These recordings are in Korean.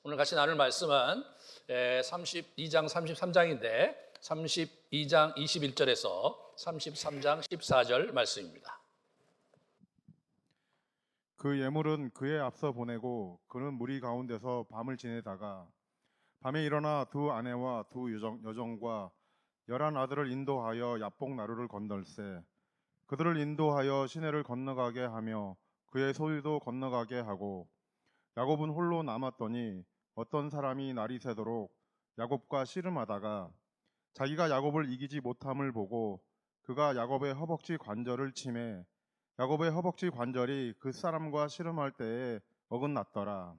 오늘 같이 나눌 말씀은 32장 33장인데 32장 21절에서 33장 14절 말씀입니다. 그 예물은 그에 앞서 보내고 그는 무리 가운데서 밤을 지내다가 밤에 일어나 두 아내와 두 여종과 11 아들을 인도하여 야복 나루를 건널세 그들을 인도하여 시내를 건너가게 하며 그의 소유도 건너가게 하고 야곱은 홀로 남았더니 어떤 사람이 날이 새도록 야곱과 씨름하다가 자기가 야곱을 이기지 못함을 보고 그가 야곱의 허벅지 관절을 치매 야곱의 허벅지 관절이 그 사람과 씨름할 때에 어긋났더라.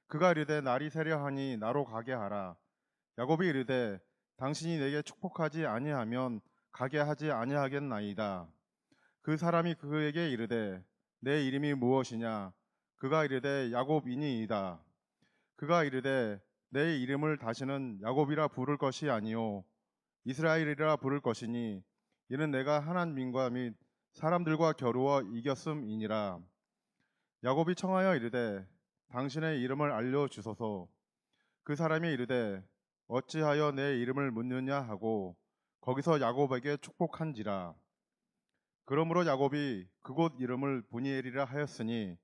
그가 이르되 날이 새려 하니 나로 가게 하라. 야곱이 이르되 당신이 내게 축복하지 아니하면 가게 하지 아니하겠나이다. 그 사람이 그에게 이르되 내 이름이 무엇이냐? 그가 이르되 야곱이니이다. 그가 이르되 내 이름을 다시는 야곱이라 부를 것이 아니요 이스라엘이라 부를 것이니 이는 내가 하나님과 및 사람들과 겨루어 이겼음이니라. 야곱이 청하여 이르되 당신의 이름을 알려주소서. 그 사람이 이르되 어찌하여 내 이름을 묻느냐 하고 거기서 야곱에게 축복한지라. 그러므로 야곱이 그곳 이름을 브니엘이라 하였으니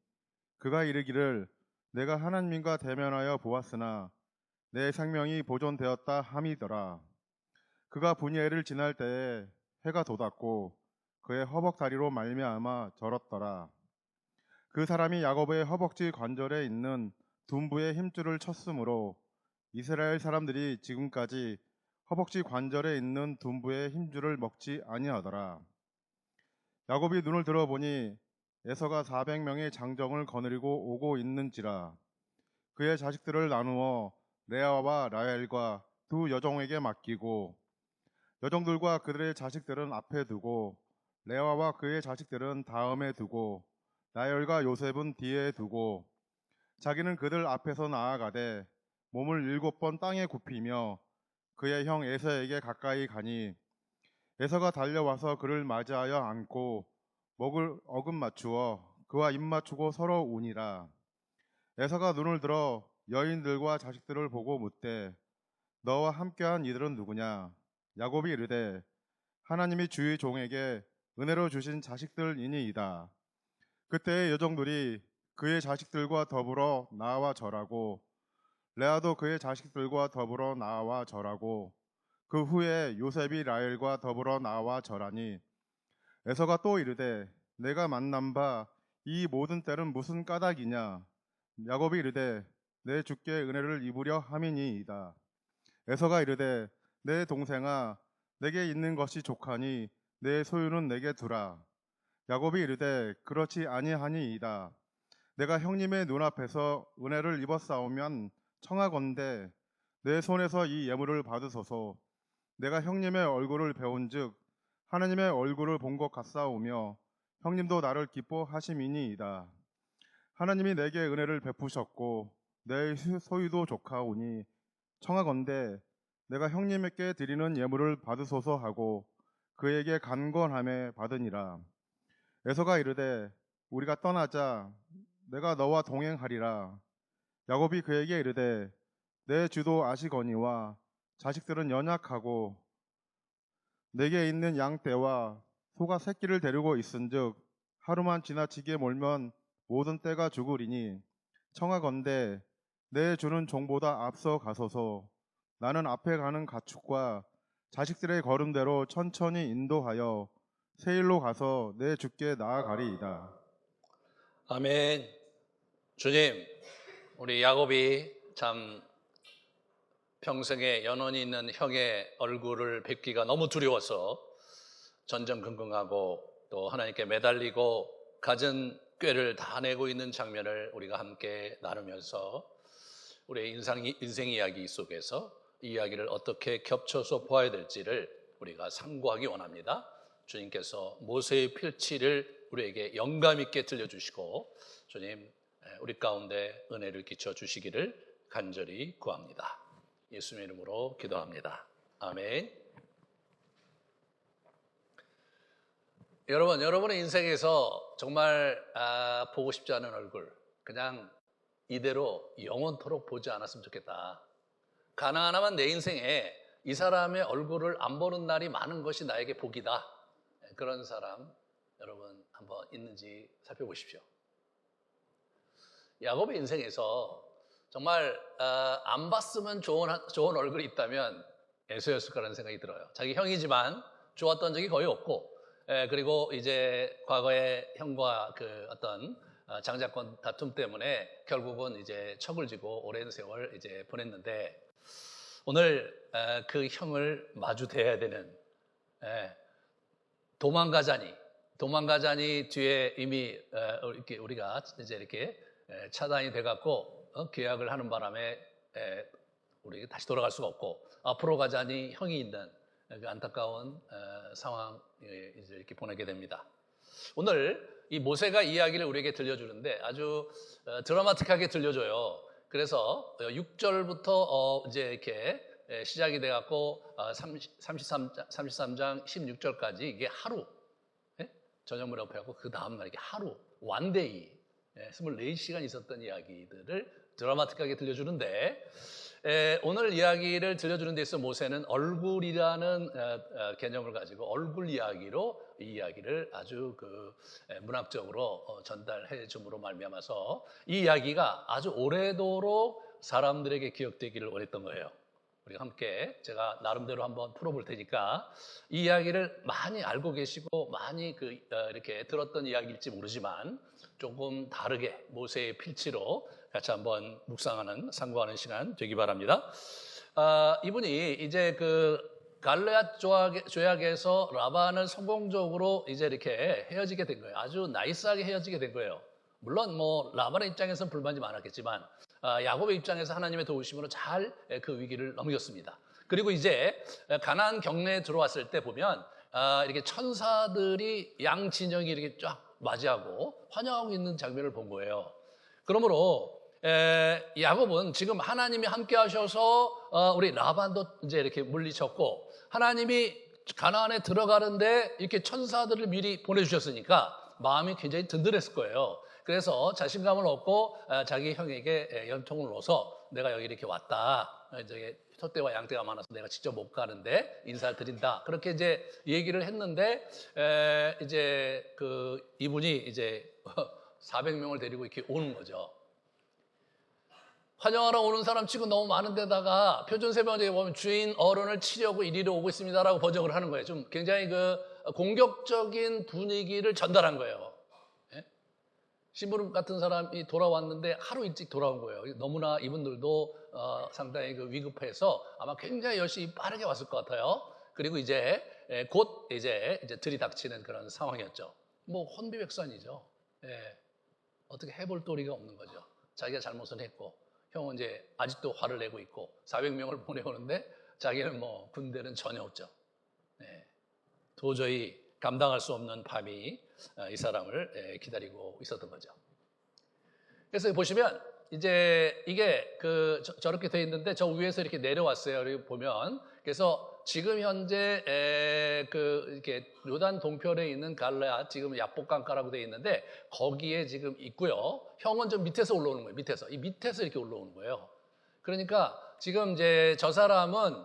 그가 이르기를 내가 하나님과 대면하여 보았으나 내 생명이 보존되었다 함이더라. 그가 브니엘을 지날 때에 해가 돋았고 그의 허벅다리로 말미암아 절었더라. 그 사람이 야곱의 허벅지 관절에 있는 둔부의 힘줄을 쳤으므로 이스라엘 사람들이 지금까지 허벅지 관절에 있는 둔부의 힘줄을 먹지 아니하더라. 야곱이 눈을 들어보니 에서가 400명의 장정을 거느리고 오고 있는지라. 그의 자식들을 나누어 레아와 라헬과 두 여종에게 맡기고 여종들과 그들의 자식들은 앞에 두고 레아와 그의 자식들은 다음에 두고 라헬과 요셉은 뒤에 두고 자기는 그들 앞에서 나아가되 몸을 7번 땅에 굽히며 그의 형 에서에게 가까이 가니 에서가 달려와서 그를 맞이하여 안고 목을 어금 맞추어 그와 입 맞추고 서로 우니라. 에서가 눈을 들어 여인들과 자식들을 보고 묻되 너와 함께한 이들은 누구냐? 야곱이 이르되 하나님이 주의 종에게 은혜로 주신 자식들이니이다. 그때의 여종들이 그의 자식들과 더불어 나와 절하고 레아도 그의 자식들과 더불어 나와 절하고 그 후에 요셉이 라헬과 더불어 나와 절하니 에서가 또 이르되 내가 만난 바 이 모든 때는 무슨 까닭이냐? 야곱이 이르되 내 주께 은혜를 입으려 함이니이다. 에서가 이르되 내 동생아 내게 있는 것이 족하니 내 소유는 내게 두라. 야곱이 이르되 그렇지 아니하니이다. 내가 형님의 눈앞에서 은혜를 입었사오면 청하건대 내 손에서 이 예물을 받으소서. 내가 형님의 얼굴을 배운즉 하나님의 얼굴을 본 것 같사오며 형님도 나를 기뻐하심이니이다. 하나님이 내게 은혜를 베푸셨고 내 소유도 족하오니 청하건대 내가 형님께 드리는 예물을 받으소서 하고 그에게 간건함에 받으니라. 에서가 이르되 우리가 떠나자. 내가 너와 동행하리라. 야곱이 그에게 이르되 내 주도 아시거니와 자식들은 연약하고 내게 있는 양떼와 소가 새끼를 데리고 있은즉 하루만 지나치게 몰면 모든 떼가 죽으리니 청하건대 내 주는 종보다 앞서 가소서. 나는 앞에 가는 가축과 자식들의 걸음대로 천천히 인도하여 세일로 가서 내 주께 나아가리이다. 아멘. 주님, 우리 야곱이 참 평생에 연원이 있는 형의 얼굴을 뵙기가 너무 두려워서 전전긍긍하고 또 하나님께 매달리고 갖은 꾀를 다 내고 있는 장면을 우리가 함께 나누면서 우리의 인생 이야기 속에서 이 이야기를 어떻게 겹쳐서 보아야 될지를 우리가 상고하기 원합니다. 주님께서 모세의 필치를 우리에게 영감 있게 들려주시고 주님 우리 가운데 은혜를 끼쳐 주시기를 간절히 구합니다. 예수님의 이름으로 기도합니다. 아멘. 여러분의 인생에서 정말 보고 싶지 않은 얼굴, 그냥 이대로 영원토록 보지 않았으면 좋겠다. 가나하나만 내 인생에 이 사람의 얼굴을 안 보는 날이 많은 것이 나에게 복이다. 그런 사람 여러분 한번 있는지 살펴보십시오. 야곱의 인생에서 정말 안 봤으면 좋은 얼굴이 있다면 에서였을 거라는 생각이 들어요. 자기 형이지만 좋았던 적이 거의 없고, 그리고 이제 과거에 형과 그 어떤 장자권 다툼 때문에 결국은 이제 척을 지고 오랜 세월 이제 보냈는데, 오늘 그 형을 마주 대해야 되는, 도망가자니 뒤에 이미 이렇게 우리가 이제 이렇게 차단이 돼갖고 계약을 하는 바람에 우리 다시 돌아갈 수가 없고, 앞으로 가자니 형이 있는 그 안타까운 상황 이제 이렇게 보내게 됩니다. 오늘 이 모세가 이야기를 우리에게 들려주는데 아주 드라마틱하게 들려줘요. 그래서 6절부터 이제 이렇게 시작이 돼갖고 33장 16절까지 이게 하루, 저녁물 옆에하고 그 다음날 이게 하루, 원데이, 24시간 있었던 이야기들을 드라마틱하게 들려주는데, 오늘 이야기를 들려주는 데 있어 모세는 얼굴이라는 개념을 가지고 얼굴 이야기로 이 이야기를 아주 그 문학적으로 전달해 줌으로 말미암아서 이 이야기가 아주 오래도록 사람들에게 기억되기를 원했던 거예요. 우리가 함께 제가 나름대로 한번 풀어볼 테니까 이 이야기를 많이 알고 계시고 많이 이렇게 들었던 이야기일지 모르지만 조금 다르게 모세의 필치로 같이 한번 묵상하는, 상고하는 시간 되기 바랍니다. 이분이 이제 그 갈레앗 조약에서 라반을 성공적으로 이제 이렇게 헤어지게 된 거예요. 아주 나이스하게 헤어지게 된 거예요. 물론 뭐 라반의 입장에서는 불만이 많았겠지만 야곱의 입장에서 하나님의 도우심으로 잘 그 위기를 넘겼습니다. 그리고 이제 가나안 경내에 들어왔을 때 보면 이렇게 천사들이 양 진영이 이렇게 쫙 맞이하고 환영하고 있는 장면을 본 거예요. 그러므로 야곱은 지금 하나님이 함께 하셔서 우리 라반도 이제 이렇게 물리쳤고, 하나님이 가나안에 들어가는데 이렇게 천사들을 미리 보내주셨으니까 마음이 굉장히 든든했을 거예요. 그래서 자신감을 얻고 자기 형에게 연통을 넣어서 내가 여기 이렇게 왔다. 이제 소떼와 양떼가 많아서 내가 직접 못 가는데 인사를 드린다. 그렇게 이제 얘기를 했는데 이제 그 이분이 이제 400명을 데리고 이렇게 오는 거죠. 환영하러 오는 사람 치고 너무 많은 데다가 표준세번역에 보면 주인 어른을 치려고 이리로 오고 있습니다라고 번역을 하는 거예요. 좀 굉장히 그 공격적인 분위기를 전달한 거예요. 신부름 같은 사람이 돌아왔는데 하루 일찍 돌아온 거예요. 너무나 이분들도 상당히 그 위급해서 아마 굉장히 열심히 빠르게 왔을 것 같아요. 그리고 이제 곧 이제 들이닥치는 그런 상황이었죠. 뭐 혼비백산이죠. 어떻게 해볼 도리가 없는 거죠. 자기가 잘못은 했고, 형은 이제 아직도 화를 내고 있고 400명을 보내오는데 자기는 뭐 군대는 전혀 없죠. 도저히 감당할 수 없는 밤이 이 사람을 기다리고 있었던 거죠. 그래서 보시면 이제 이게 저렇게 돼 있는데 저 위에서 이렇게 내려왔어요. 여기 보면 그래서 지금 현재 이렇게 요단 동편에 있는 갈레앗, 지금 야복강가라고 돼 있는데 거기에 지금 있고요. 형은 좀 밑에서 올라오는 거예요. 이 밑에서 이렇게 올라오는 거예요. 그러니까 지금 이제 저 사람은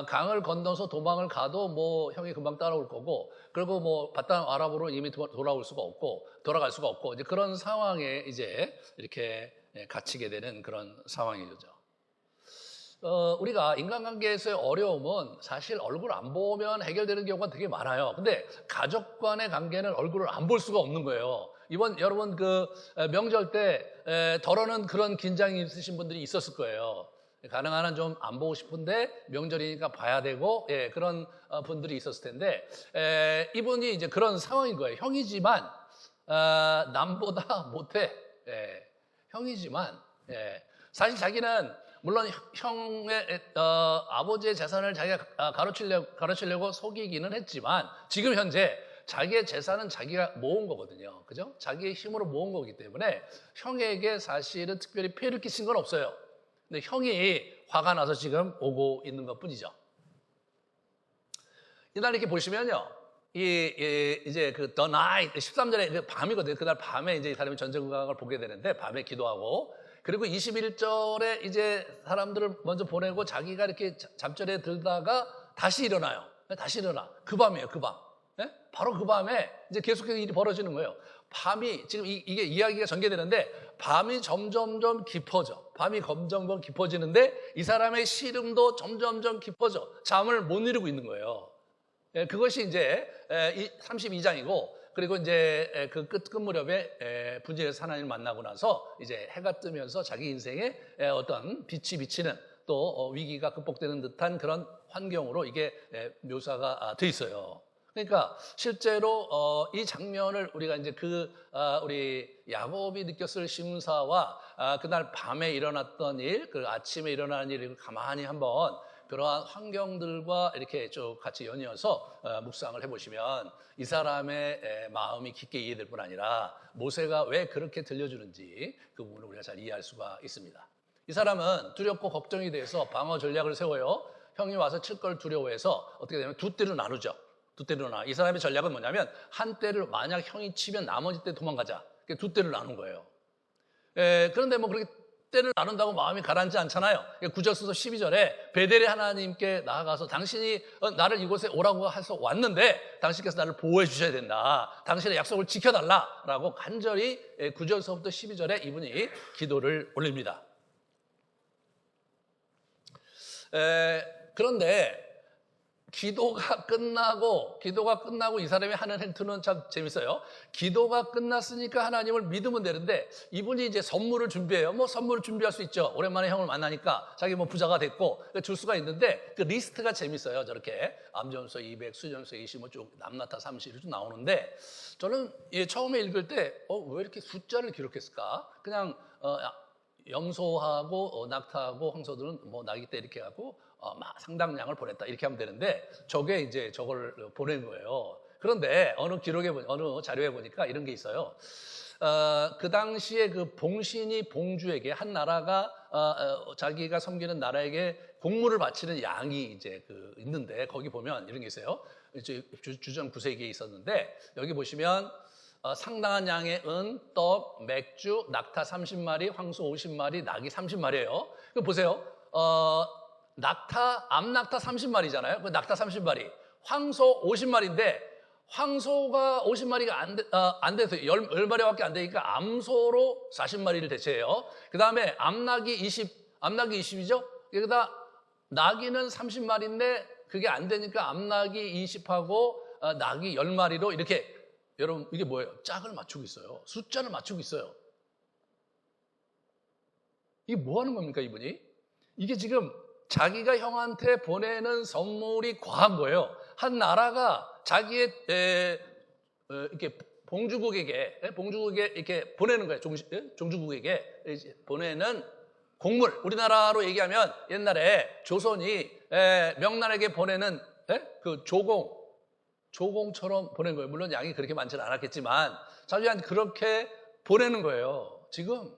강을 건너서 도망을 가도 뭐 형이 금방 따라올 거고, 그리고 뭐 바단 아랍으로 이미 돌아갈 수가 없고 이제 그런 상황에 이제 이렇게 갇히게 되는 그런 상황이죠. 우리가 인간관계에서의 어려움은 사실 얼굴 안 보면 해결되는 경우가 되게 많아요. 근데 가족 간의 관계는 얼굴을 안 볼 수가 없는 거예요. 이번 여러분 그 명절 때 덜어는 그런 긴장이 있으신 분들이 있었을 거예요. 가능한 한 좀 안 보고 싶은데 명절이니까 봐야 되고 그런 분들이 있었을 텐데 이분이 이제 그런 상황인 거예요. 형이지만 남보다 못해. 형이지만 사실 자기는 물론 형의 아버지의 재산을 자기가 가르치려고 속이기는 했지만 지금 현재 자기의 재산은 자기가 모은 거거든요. 그죠? 자기의 힘으로 모은 거기 때문에 형에게 사실은 특별히 폐를 끼친 건 없어요. 근데 형이 화가 나서 지금 오고 있는 것 뿐이죠. 이날 이렇게 보시면요. 이제 그 The Night, 13절에 그 밤이거든요. 그날 밤에 이제 이 사람이 전쟁국악을 보게 되는데 밤에 기도하고 그리고 21절에 이제 사람들을 먼저 보내고 자기가 이렇게 잠자리에 들다가 다시 일어나요. 다시 일어나. 그 밤이에요, 그 밤. 예? 바로 그 밤에 이제 계속해서 일이 벌어지는 거예요. 밤이, 지금 이게 이야기가 전개되는데, 밤이 점점점 깊어져. 밤이 점점점 깊어지는데, 이 사람의 시름도 점점점 깊어져. 잠을 못 이루고 있는 거예요. 예, 그것이 이제 32장이고, 그리고 이제 그 끝 무렵에 분지에서 하나님을 만나고 나서 이제 해가 뜨면서 자기 인생에 어떤 빛이 비치는 또 위기가 극복되는 듯한 그런 환경으로 이게 묘사가 돼 있어요. 그러니까 실제로 이 장면을 우리가 이제 우리 야곱이 느꼈을 심사와 그날 밤에 일어났던 일, 그 아침에 일어나는 일을 가만히 한번 그러한 환경들과 이렇게 쭉 같이 연이어서 묵상을 해보시면 이 사람의 마음이 깊게 이해될 뿐 아니라 모세가 왜 그렇게 들려주는지 그 부분을 우리가 잘 이해할 수가 있습니다. 이 사람은 두렵고 걱정이 돼서 방어 전략을 세워요. 형이 와서 칠 걸 두려워해서 어떻게 되냐면 두 때로 나누죠. 두 때로 나눠. 이 사람의 전략은 뭐냐면 한 때를 만약 형이 치면 나머지 때 도망가자. 두 때를 나눈 거예요. 그런데 뭐 그렇게 때를 나눈다고 마음이 가라앉지 않잖아요. 9절 써서 12절에 베델의 하나님께 나아가서 당신이 나를 이곳에 오라고 해서 왔는데 당신께서 나를 보호해 주셔야 된다. 당신의 약속을 지켜달라라고 간절히 9절서부터 12절에 이분이 기도를 올립니다. 그런데 기도가 끝나고 이 사람이 하는 행투는 참 재밌어요. 기도가 끝났으니까 하나님을 믿으면 되는데 이분이 이제 선물을 준비해요. 뭐 선물을 준비할 수 있죠. 오랜만에 형을 만나니까 자기 뭐 부자가 됐고 줄 수가 있는데 그 리스트가 재밌어요. 저렇게 암전서 200, 수전서 20, 쭉 남나타 30 이렇게 나오는데 저는 처음에 읽을 때 왜 이렇게 숫자를 기록했을까? 그냥 염소하고 낙타하고 황소들은 뭐 나기 때 이렇게 하고 상당량을 보냈다 이렇게 하면 되는데 저게 이제 저걸 보낸 거예요. 그런데 어느 자료에 보니까 이런 게 있어요. 그 당시에 그 봉신이 봉주에게 한 나라가 자기가 섬기는 나라에게 공물을 바치는 양이 이제 있는데 거기 보면 이런 게 있어요. 이제 주전 9세기에 있었는데 여기 보시면 상당한 양의 은, 떡, 맥주, 낙타 30마리, 황소 50마리, 낙이 30마리예요. 보세요. 암낙타 30마리잖아요. 그 낙타 30마리, 황소 50마리인데 황소가 50마리가 안 돼서 10마리밖에 안 되니까 암소로 40마리를 대체해요. 그 다음에 암낙이 20이죠. 여기다 낙이는 30마리인데 그게 안 되니까 암낙이 20하고 낙이 10마리로 이렇게 여러분 이게 뭐예요? 짝을 맞추고 있어요. 숫자를 맞추고 있어요. 이게 뭐 하는 겁니까 이분이? 이게 지금 자기가 형한테 보내는 선물이 과한 거예요. 한 나라가 자기의 이렇게 봉주국에게 이렇게 보내는 거예요. 종주국에게 보내는 곡물. 우리나라로 얘기하면 옛날에 조선이 명나라에게 보내는 그 조공처럼 보낸 거예요. 물론 양이 그렇게 많지는 않았겠지만 자기한테 그렇게 보내는 거예요. 지금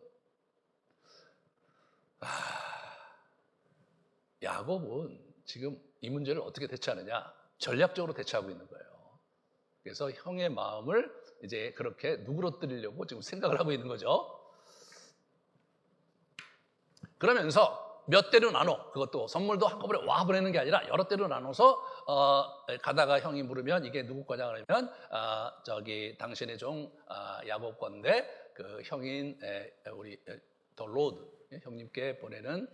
야곱은 지금 이 문제를 어떻게 대처하느냐? 전략적으로 대처하고 있는 거예요. 그래서 형의 마음을 이제 그렇게 누그러뜨리려고 지금 생각을 하고 있는 거죠. 그러면서 몇 대로 나눠, 그것도 선물도 한꺼번에 와 보내는 게 아니라 여러 대로 나눠서 가다가 형이 물으면 이게 누구 거냐 그러면 저기 당신의 종 야곱 건데 그 형인 우리 더 로드 형님께 보내는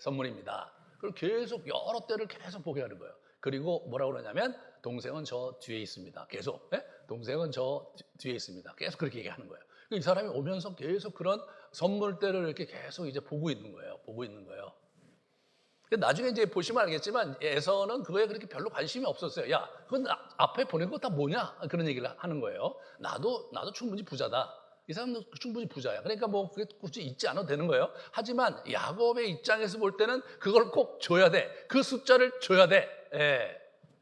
선물입니다. 그리고 계속 여러 때를 계속 보게 하는 거예요. 그리고 뭐라고 그러냐면 동생은 저 뒤에 있습니다. 계속 동생은 저 뒤에 있습니다. 계속 그렇게 얘기하는 거예요. 이 사람이 오면서 계속 그런 선물대를 이렇게 계속 이제 보고 있는 거예요. 나중에 이제 보시면 알겠지만 에서는 그거에 그렇게 별로 관심이 없었어요. 야, 그건 앞에 보낸 거 다 뭐냐? 그런 얘기를 하는 거예요. 나도 충분히 부자다. 이 사람도 충분히 부자야. 그러니까 뭐 그게 굳이 잊지 않아도 되는 거예요. 하지만 야곱의 입장에서 볼 때는 그걸 꼭 줘야 돼. 그 숫자를 줘야 돼.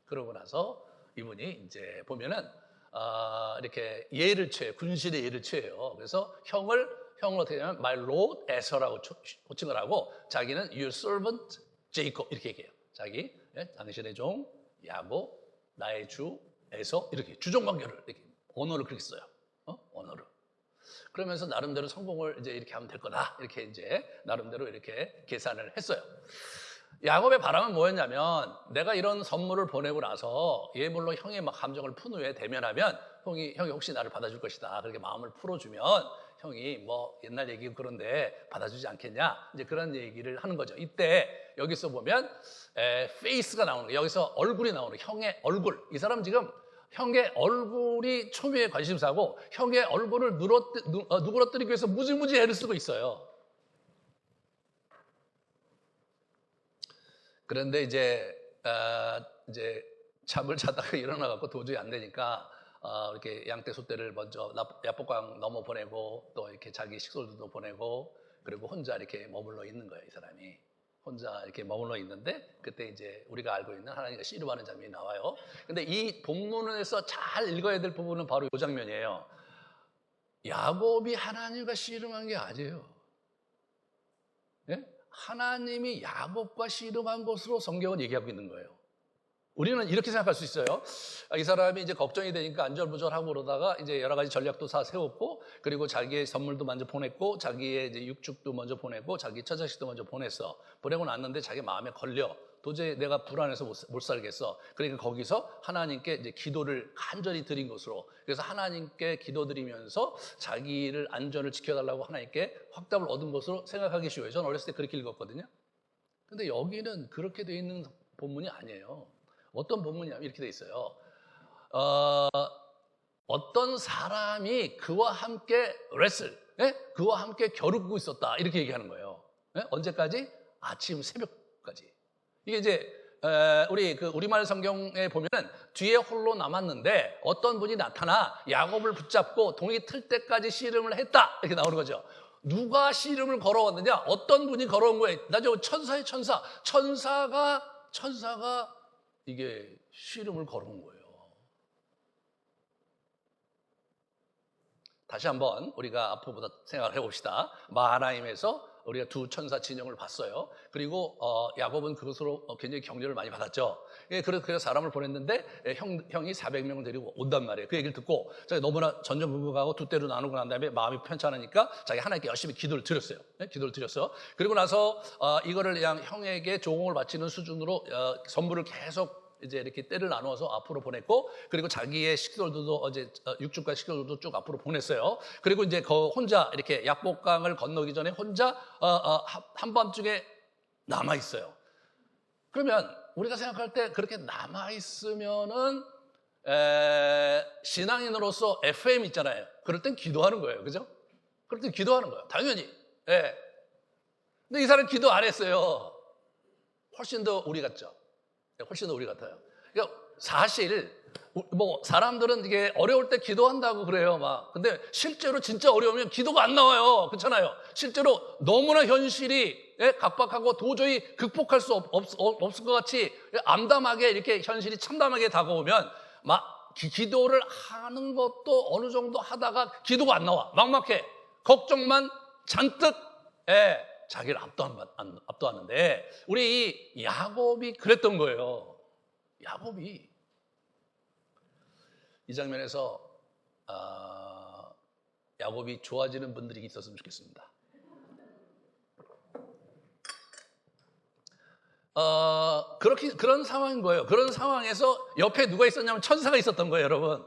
그러고 나서 이분이 이제 보면은 이렇게 예를 취해요. 군신의 예를 취해요. 그래서 형을 어떻게 하냐면 my lord 에서라고 호칭을 하고 자기는 your servant Jacob 이렇게 얘기해요. 자기 당신의 종 야곱, 나의 주 에서 이렇게 주종 관계를 이렇게 언어를 그렇게 써요. 언어를. 그러면서 나름대로 성공을 이제 이렇게 하면 될 거다. 이렇게 이제 나름대로 이렇게 계산을 했어요. 야곱의 바람은 뭐였냐면 내가 이런 선물을 보내고 나서 예물로 형의 막 감정을 푼 후에 대면하면 형이 혹시 나를 받아줄 것이다. 그렇게 마음을 풀어주면 형이 뭐 옛날 얘기고 그런데 받아주지 않겠냐. 이제 그런 얘기를 하는 거죠. 이때 여기서 보면 페이스가 나오는 거예요. 여기서 얼굴이 나오는 거예요. 형의 얼굴. 이 사람 지금 형의 얼굴이 초미의 관심사고 형의 얼굴을 누그러뜨리기 위해서 무지무지 애를 쓰고 있어요. 그런데 이제 잠을 자다가 일어나갖고 도저히 안 되니까 이렇게 양떼 소떼를 먼저 야복강 넘어 보내고 또 이렇게 자기 식솔들도 보내고 그리고 혼자 이렇게 머물러 있는 거예요. 이 사람이 혼자 이렇게 머물러 있는데 그때 이제 우리가 알고 있는 하나님과 씨름하는 장면이 나와요. 근데 이 본문에서 잘 읽어야 될 부분은 바로 이 장면이에요. 야곱이 하나님과 씨름한 게 아니에요. 예? 하나님이 야곱과 씨름한 것으로 성경은 얘기하고 있는 거예요. 우리는 이렇게 생각할 수 있어요. 이 사람이 이제 걱정이 되니까 안절부절하고 그러다가 이제 여러 가지 전략도 다 세웠고, 그리고 자기의 선물도 먼저 보냈고, 자기의 이제 육축도 먼저 보내고, 자기 처자식도 먼저 보냈어. 보내고 났는데 자기 마음에 걸려. 도저히 내가 불안해서 못 살겠어. 그러니까 거기서 하나님께 이제 기도를 간절히 드린 것으로. 그래서 하나님께 기도드리면서 자기를 안전을 지켜달라고 하나님께 확답을 얻은 것으로 생각하기 쉬워요. 저는 어렸을 때 그렇게 읽었거든요. 근데 여기는 그렇게 돼 있는 본문이 아니에요. 어떤 본문이냐면 이렇게 돼 있어요. 어떤 사람이 그와 함께 그와 함께 겨루고 있었다. 이렇게 얘기하는 거예요. 언제까지? 아침 새벽까지. 이게 이제 우리말 성경에 보면은 뒤에 홀로 남았는데 어떤 분이 나타나 야곱을 붙잡고 동이 틀 때까지 씨름을 했다. 이렇게 나오는 거죠. 누가 씨름을 걸어왔느냐? 어떤 분이 걸어온 거예요. 나죠. 천사의 천사. 천사가 이게 씨름을 걸어온 거예요. 다시 한번 우리가 앞으로부터 생각을 해봅시다. 마하나임에서 우리가 두 천사 진영을 봤어요. 그리고 야곱은 그것으로 굉장히 격려를 많이 받았죠. 그래서 사람을 보냈는데 형이 400명을 데리고 온단 말이에요. 그 얘기를 듣고 자기 너무나 전전긍긍하고 두 때로 나누고 난 다음에 마음이 편찮으니까 자기 하나님께 열심히 기도를 드렸어요. 기도를 드렸어요. 그리고 나서 이거를 그냥 형에게 조공을 바치는 수준으로 선물을 계속 이제 이렇게 때를 나누어서 앞으로 보냈고, 그리고 자기의 식솔들도 어제 육축과 식솔들도 쭉 앞으로 보냈어요. 그리고 이제 혼자 이렇게 야복강을 건너기 전에 혼자 한밤중에 남아 있어요. 그러면 우리가 생각할 때 그렇게 남아 있으면은 신앙인으로서 FM 있잖아요. 그럴 땐 기도하는 거예요, 그죠? 그럴 땐 기도하는 거예요, 당연히. 예. 근데 이 사람 기도 안 했어요. 훨씬 더 우리 같죠. 훨씬 더 우리 같아요. 그러니까 사실 뭐 사람들은 이게 어려울 때 기도한다고 그래요, 막. 근데 실제로 진짜 어려우면 기도가 안 나와요. 그렇잖아요. 실제로 너무나 현실이 각박하고 도저히 극복할 수 없을 것 같이 암담하게 이렇게 현실이 참담하게 다가오면 막 기도를 하는 것도 어느 정도 하다가 기도가 안 나와. 막막해. 걱정만 잔뜩 자기를 압도하는데 우리 이 야곱이 그랬던 거예요. 야곱이 이 장면에서 야곱이 좋아지는 분들이 있었으면 좋겠습니다. 그런 상황인 거예요. 그런 상황에서 옆에 누가 있었냐면 천사가 있었던 거예요, 여러분.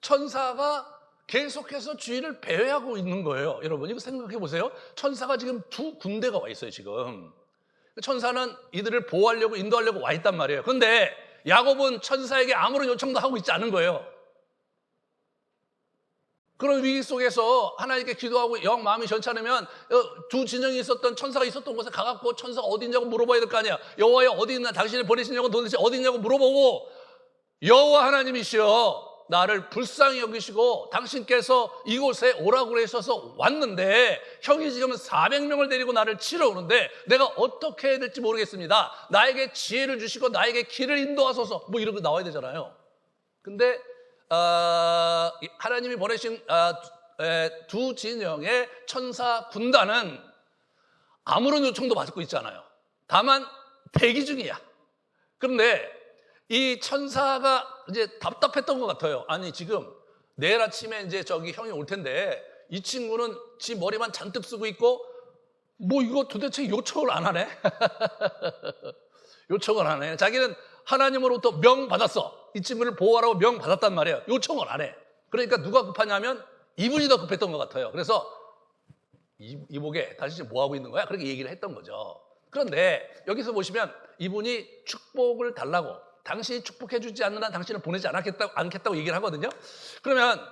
천사가 계속해서 주의를 배회하고 있는 거예요. 여러분, 이거 생각해 보세요. 천사가 지금 두 군대가 와 있어요, 지금. 천사는 이들을 보호하려고, 인도하려고 와 있단 말이에요. 그런데 야곱은 천사에게 아무런 요청도 하고 있지 않은 거예요. 그런 위기 속에서 하나님께 기도하고 영 마음이 전찮으면 두 진영이 있었던 천사가 있었던 곳에 가갖고 천사가 어디 있냐고 물어봐야 될 거 아니야. 여호와여 어디 있나, 당신을 보내신 영은 도대체 어디 있냐고 물어보고, 여호와 하나님이시여 나를 불쌍히 여기시고 당신께서 이곳에 오라고 그러셔서 왔는데 형이 지금 400명을 데리고 나를 치러 오는데 내가 어떻게 해야 될지 모르겠습니다. 나에게 지혜를 주시고 나에게 길을 인도하소서. 뭐 이런 거 나와야 되잖아요. 근데 하나님이 보내신 두 진영의 천사 군단은 아무런 요청도 받고 있잖아요. 다만 대기 중이야. 그런데 이 천사가 이제 답답했던 것 같아요. 아니, 지금 내일 아침에 이제 저기 형이 올 텐데 이 친구는 지 머리만 잔뜩 쓰고 있고 뭐 이거 도대체 요청을 안 하네. 요청을 안 해. 자기는 하나님으로부터 명 받았어. 이 친구를 보호하라고 명 받았단 말이에요. 요청을 안 해. 그러니까 누가 급하냐면 이분이 더 급했던 것 같아요. 그래서 이보게 다시 지금 뭐 하고 있는 거야? 그렇게 얘기를 했던 거죠. 그런데 여기서 보시면 이분이 축복을 달라고, 당신이 축복해 주지 않는 한 당신을 보내지 않겠다고 얘기를 하거든요. 그러면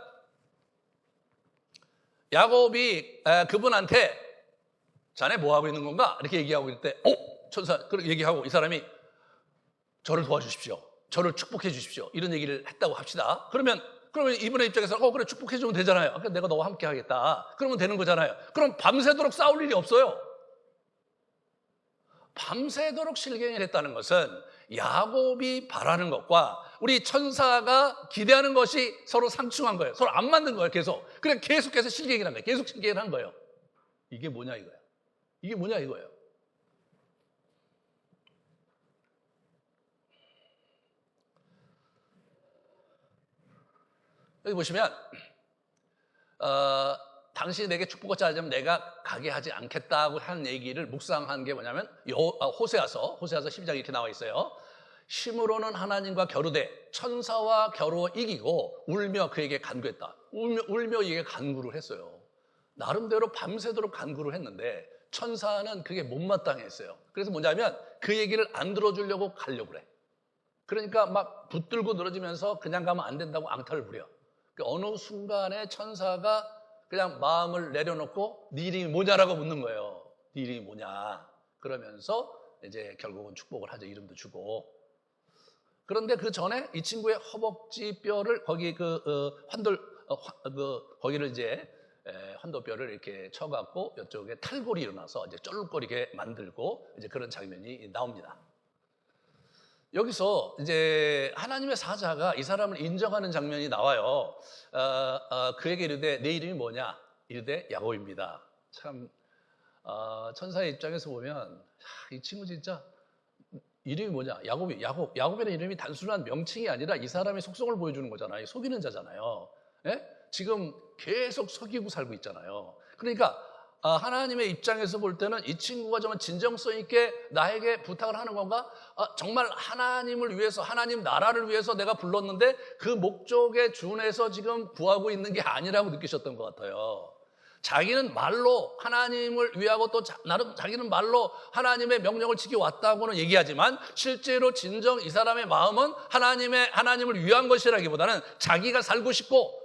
야곱이 그분한테 자네 뭐 하고 있는 건가? 이렇게 얘기하고 있을 때 천사 그렇게 얘기하고 이 사람이 저를 도와주십시오. 저를 축복해 주십시오. 이런 얘기를 했다고 합시다. 그러면 이분의 입장에서 그래 축복해 주면 되잖아요. 그러니까 내가 너와 함께 하겠다. 그러면 되는 거잖아요. 그럼 밤새도록 싸울 일이 없어요. 밤새도록 실갱이를 했다는 것은 야곱이 바라는 것과 우리 천사가 기대하는 것이 서로 상충한 거예요. 서로 안 맞는 거예요. 그래 계속해서 실갱이를 한 거예요. 계속 실갱이를 한 거예요. 이게 뭐냐 이거예요. 이게 뭐냐 이거예요. 여기 보시면 당신이 내게 축복을 짜자면 내가 가게 하지 않겠다고 하는 얘기를 묵상한 게 뭐냐면 호세아서 12장에 이렇게 나와 있어요. 심으로는 하나님과 겨루되 천사와 겨루어 이기고 울며 그에게 간구했다. 울며 이게 간구를 했어요. 나름대로 밤새도록 간구를 했는데 천사는 그게 못마땅했어요. 그래서 뭐냐면 그 얘기를 안 들어주려고 가려고 그래. 그러니까 막 붙들고 늘어지면서 그냥 가면 안 된다고 앙탈을 부려. 어느 순간에 천사가 그냥 마음을 내려놓고 네 이름이 뭐냐라고 묻는 거예요. 네 이름이 뭐냐. 그러면서 이제 결국은 축복을 하죠. 이름도 주고. 그런데 그 전에 이 친구의 허벅지 뼈를 거기 거기를 이제 환도뼈를 이렇게 쳐갖고 이쪽에 탈골이 일어나서 이제 쫄골이게 만들고 이제 그런 장면이 나옵니다. 여기서 이제 하나님의 사자가 이 사람을 인정하는 장면이 나와요. 그에게 이르되 내 이름이 뭐냐? 이르되 야곱입니다. 참 천사의 입장에서 보면 이 친구 진짜 이름이 뭐냐? 야곱이라는 이름이 단순한 명칭이 아니라 이 사람의 속성을 보여주는 거잖아요. 속이는 자잖아요. 예? 지금 계속 속이고 살고 있잖아요. 그러니까 하나님의 입장에서 볼 때는 이 친구가 정말 진정성 있게 나에게 부탁을 하는 건가? 정말 하나님을 위해서, 하나님 나라를 위해서 내가 불렀는데 그 목적에 준해서 지금 구하고 있는 게 아니라고 느끼셨던 것 같아요. 자기는 말로 하나님을 위하고 또 나름 자기는 말로 하나님의 명령을 지켜왔다고는 얘기하지만 실제로 진정 이 사람의 마음은 하나님을 위한 것이라기보다는 자기가 살고 싶고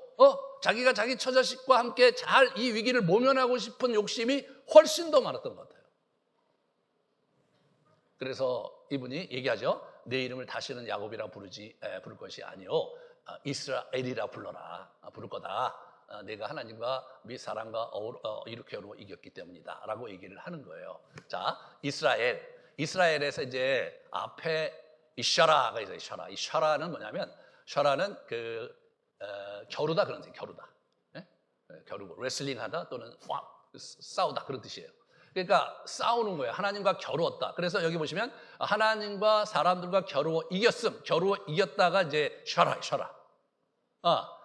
자기가 자기 처자식과 함께 잘 이 위기를 모면하고 싶은 욕심이 훨씬 더 많았던 것 같아요. 그래서 이분이 얘기하죠. 내 이름을 다시는 야곱이라 부를 것이 아니요 이스라엘이라 부를 거다. 내가 하나님과 및 사람과 이렇게 이겼기 때문이다 라고 얘기를 하는 거예요. 자, 이스라엘에서 이제 앞에 이 샤라가 있어요. 이 샤라는 뭐냐면 샤라는 겨루다 그런 뜻이에요. 겨루다. 네? 겨루고 레슬링하다 또는 싸우다 그런 뜻이에요. 그러니까 싸우는 거예요. 하나님과 겨루었다. 그래서 여기 보시면 하나님과 사람들과 겨루어 이겼다가 이제 샤라.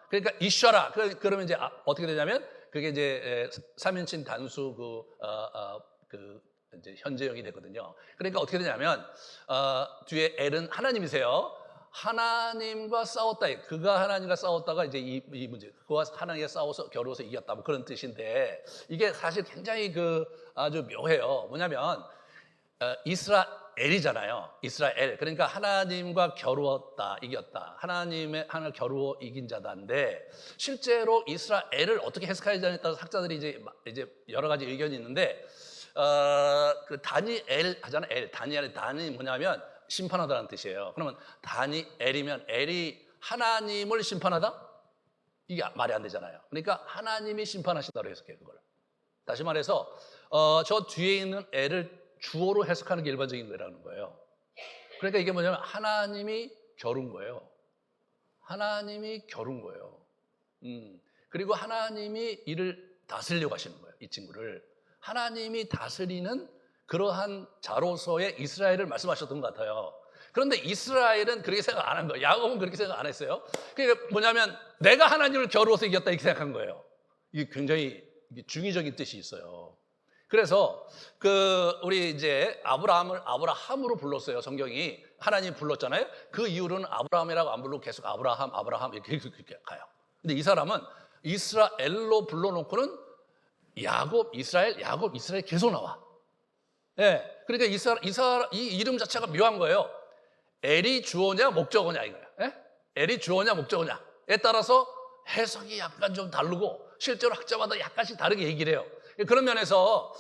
그러니까 이샤라. 그러면 이제 어떻게 되냐면 그게 이제 3인칭 단수 이제 현재형이 되거든요. 그러니까 어떻게 되냐면 뒤에 엘은 하나님이세요. 하나님과 싸웠다. 그가 하나님과 싸웠다가 이제 이 문제. 그와 하나님과 싸워서 겨루어서 이겼다. 뭐 그런 뜻인데 이게 사실 굉장히 아주 묘해요. 뭐냐면 이스라엘이잖아요. 이스라엘. 그러니까 하나님과 겨루었다, 이겼다. 하나님을 겨루어 이긴 자다인데 실제로 이스라엘을 어떻게 해석해야 되냐에 따라서 학자들이 이제 여러 가지 의견이 있는데 그 다니엘 하잖아요. 단이 뭐냐면 심판하다는 뜻이에요. 그러면 다니엘이면 엘이 하나님을 심판하다? 이게 말이 안 되잖아요. 그러니까 하나님이 심판하신다고 해석해요. 그걸. 다시 말해서 저 뒤에 있는 엘을 주어로 해석하는 게 일반적인 거라는 거예요. 그러니까 이게 뭐냐면 하나님이 겨룬 거예요. 하나님이 겨룬 거예요. 그리고 하나님이 이를 다스리려고 하시는 거예요. 이 친구를. 하나님이 다스리는 그러한 자로서의 이스라엘을 말씀하셨던 것 같아요. 그런데 이스라엘은 그렇게 생각 안 한 거예요. 야곱은 그렇게 생각 안 했어요. 그게 뭐냐면 내가 하나님을 겨루어서 이겼다 이렇게 생각한 거예요. 이게 굉장히 중의적인 뜻이 있어요. 그래서 우리 이제 아브라함으로 불렀어요. 성경이 하나님 불렀잖아요. 그 이후로는 아브라함이라고 안 부르고 계속 아브라함 이렇게 가요. 근데 이 사람은 이스라엘로 불러놓고는 야곱 이스라엘 계속 나와. 예. 그러니까 이 이름 자체가 묘한 거예요. 엘이 주어냐 목적어냐 이거예요. 예? 엘이 주어냐 목적어냐에 따라서 해석이 약간 좀 다르고 실제로 학자마다 약간씩 다르게 얘기를 해요. 그런 면에서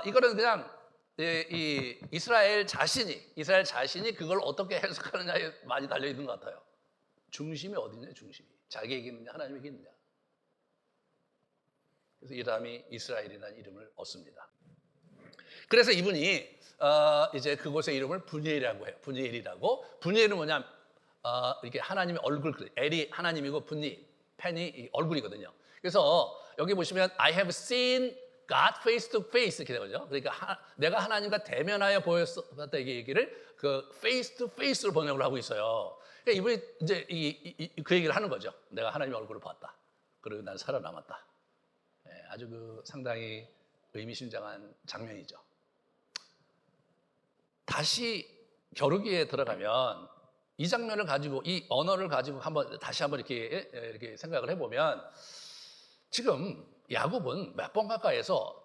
이거는 그냥 이 이스라엘 자신이 그걸 어떻게 해석하느냐에 많이 달려 있는 것 같아요. 중심이 어디냐, 중심이 자기에게 있느냐 하나님에게 있느냐. 그래서 이 사람이 이스라엘이라는 이름을 얻습니다. 그래서 이분이 이제 그곳의 이름을 분이엘이라고 해요. 분이엘은 뭐냐? 이렇게 하나님의 얼굴, 엘이 하나님이고 펜이 얼굴이거든요. 그래서 여기 보시면 I have seen God face to face 이렇게 되거든요. 그러니까 내가 하나님과 대면하여 보였다 이 얘기를 그 face to face로 번역을 하고 있어요. 그러니까 이분이 이제 그 얘기를 하는 거죠. 내가 하나님의 얼굴을 봤다. 그리고 난 살아남았다. 네, 아주 상당히 의미심장한 장면이죠. 다시 겨루기에 들어가면 이 장면을 가지고 이 언어를 가지고 다시 한번 이렇게 생각을 해보면 지금 야곱은 몇 번 가까이에서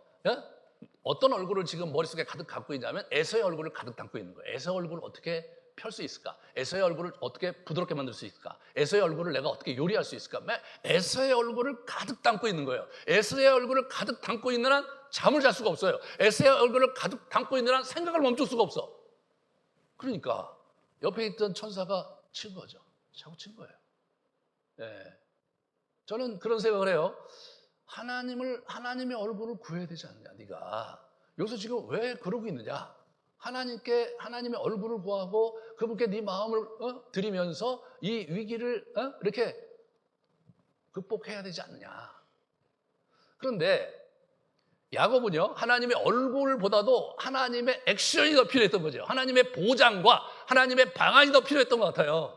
어떤 얼굴을 지금 머릿속에 가득 갖고 있냐면 에서의 얼굴을 가득 담고 있는 거예요. 에서의 얼굴을 어떻게 펼 수 있을까? 에서의 얼굴을 어떻게 부드럽게 만들 수 있을까? 에서의 얼굴을 내가 어떻게 요리할 수 있을까? 에서의 얼굴을 가득 담고 있는 거예요. 에서의 얼굴을 가득 담고 있는 한 잠을 잘 수가 없어요. 에서의 얼굴을 가득 담고 있는 한 생각을 멈출 수가 없어. 그러니까 옆에 있던 천사가 친 거죠. 자꾸 친 거예요. 네. 저는 그런 생각을 해요. 하나님의 얼굴을 구해야 되지 않냐, 네가. 여기서 지금 왜 그러고 있느냐? 하나님의 얼굴을 구하고 그분께 네 마음을 드리면서 이 위기를 이렇게 극복해야 되지 않느냐. 그런데 야곱은요, 하나님의 얼굴보다도 하나님의 액션이 더 필요했던 거죠. 하나님의 보장과 하나님의 방안이 더 필요했던 것 같아요.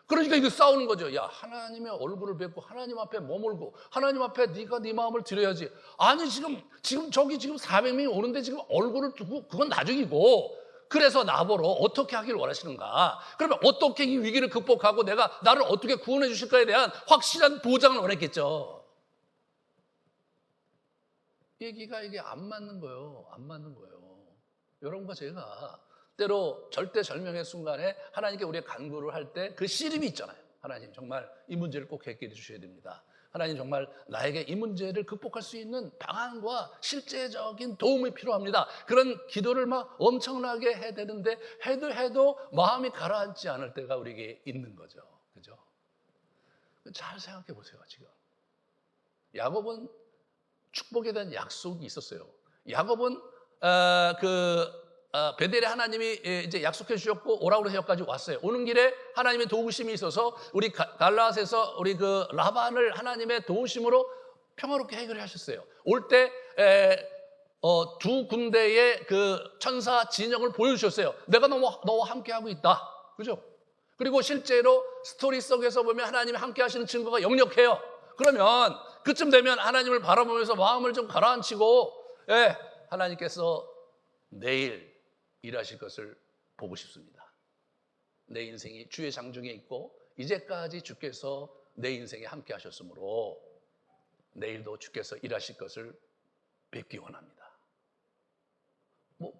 그러니까 이거 싸우는 거죠. 야, 하나님의 얼굴을 뵙고 하나님 앞에 머물고 하나님 앞에 네가 네 마음을 드려야지. 아니 지금 저기 400명이 오는데 지금 얼굴을 두고 그건 나중이고, 그래서 나보러 어떻게 하길 원하시는가? 그러면 어떻게 이 위기를 극복하고 나를 어떻게 구원해 주실까에 대한 확실한 보장을 원했겠죠. 얘기가 이게 안 맞는 거예요. 여러분과 제가 때로 절대절명의 순간에 하나님께 우리가 간구를 할 때 그 씨름이 있잖아요. 하나님 정말 이 문제를 꼭 해결해 주셔야 됩니다. 하나님 정말 나에게 이 문제를 극복할 수 있는 방안과 실제적인 도움이 필요합니다. 그런 기도를 막 엄청나게 해야 되는데 해도 마음이 가라앉지 않을 때가 우리에게 있는 거죠. 그죠? 잘 생각해 보세요. 지금 야곱은 축복에 대한 약속이 있었어요. 야곱은 베델에 하나님이 이제 약속해 주셨고 오라고 그래서 여기까지 왔어요. 오는 길에 하나님의 도우심이 있어서 우리 갈라앗에서 우리 라반을 하나님의 도우심으로 평화롭게 해결해 하셨어요. 올 때 두 군데의 천사 진영을 보여주셨어요. 내가 너와 함께하고 있다. 그죠? 그리고 실제로 스토리 속에서 보면 하나님이 함께 하시는 증거가 역력해요. 그러면 그쯤 되면 하나님을 바라보면서 마음을 좀 가라앉히고 하나님께서 내일 일하실 것을 보고 싶습니다. 내 인생이 주의 장중에 있고 이제까지 주께서 내 인생에 함께 하셨으므로 내일도 주께서 일하실 것을 뵙기 원합니다.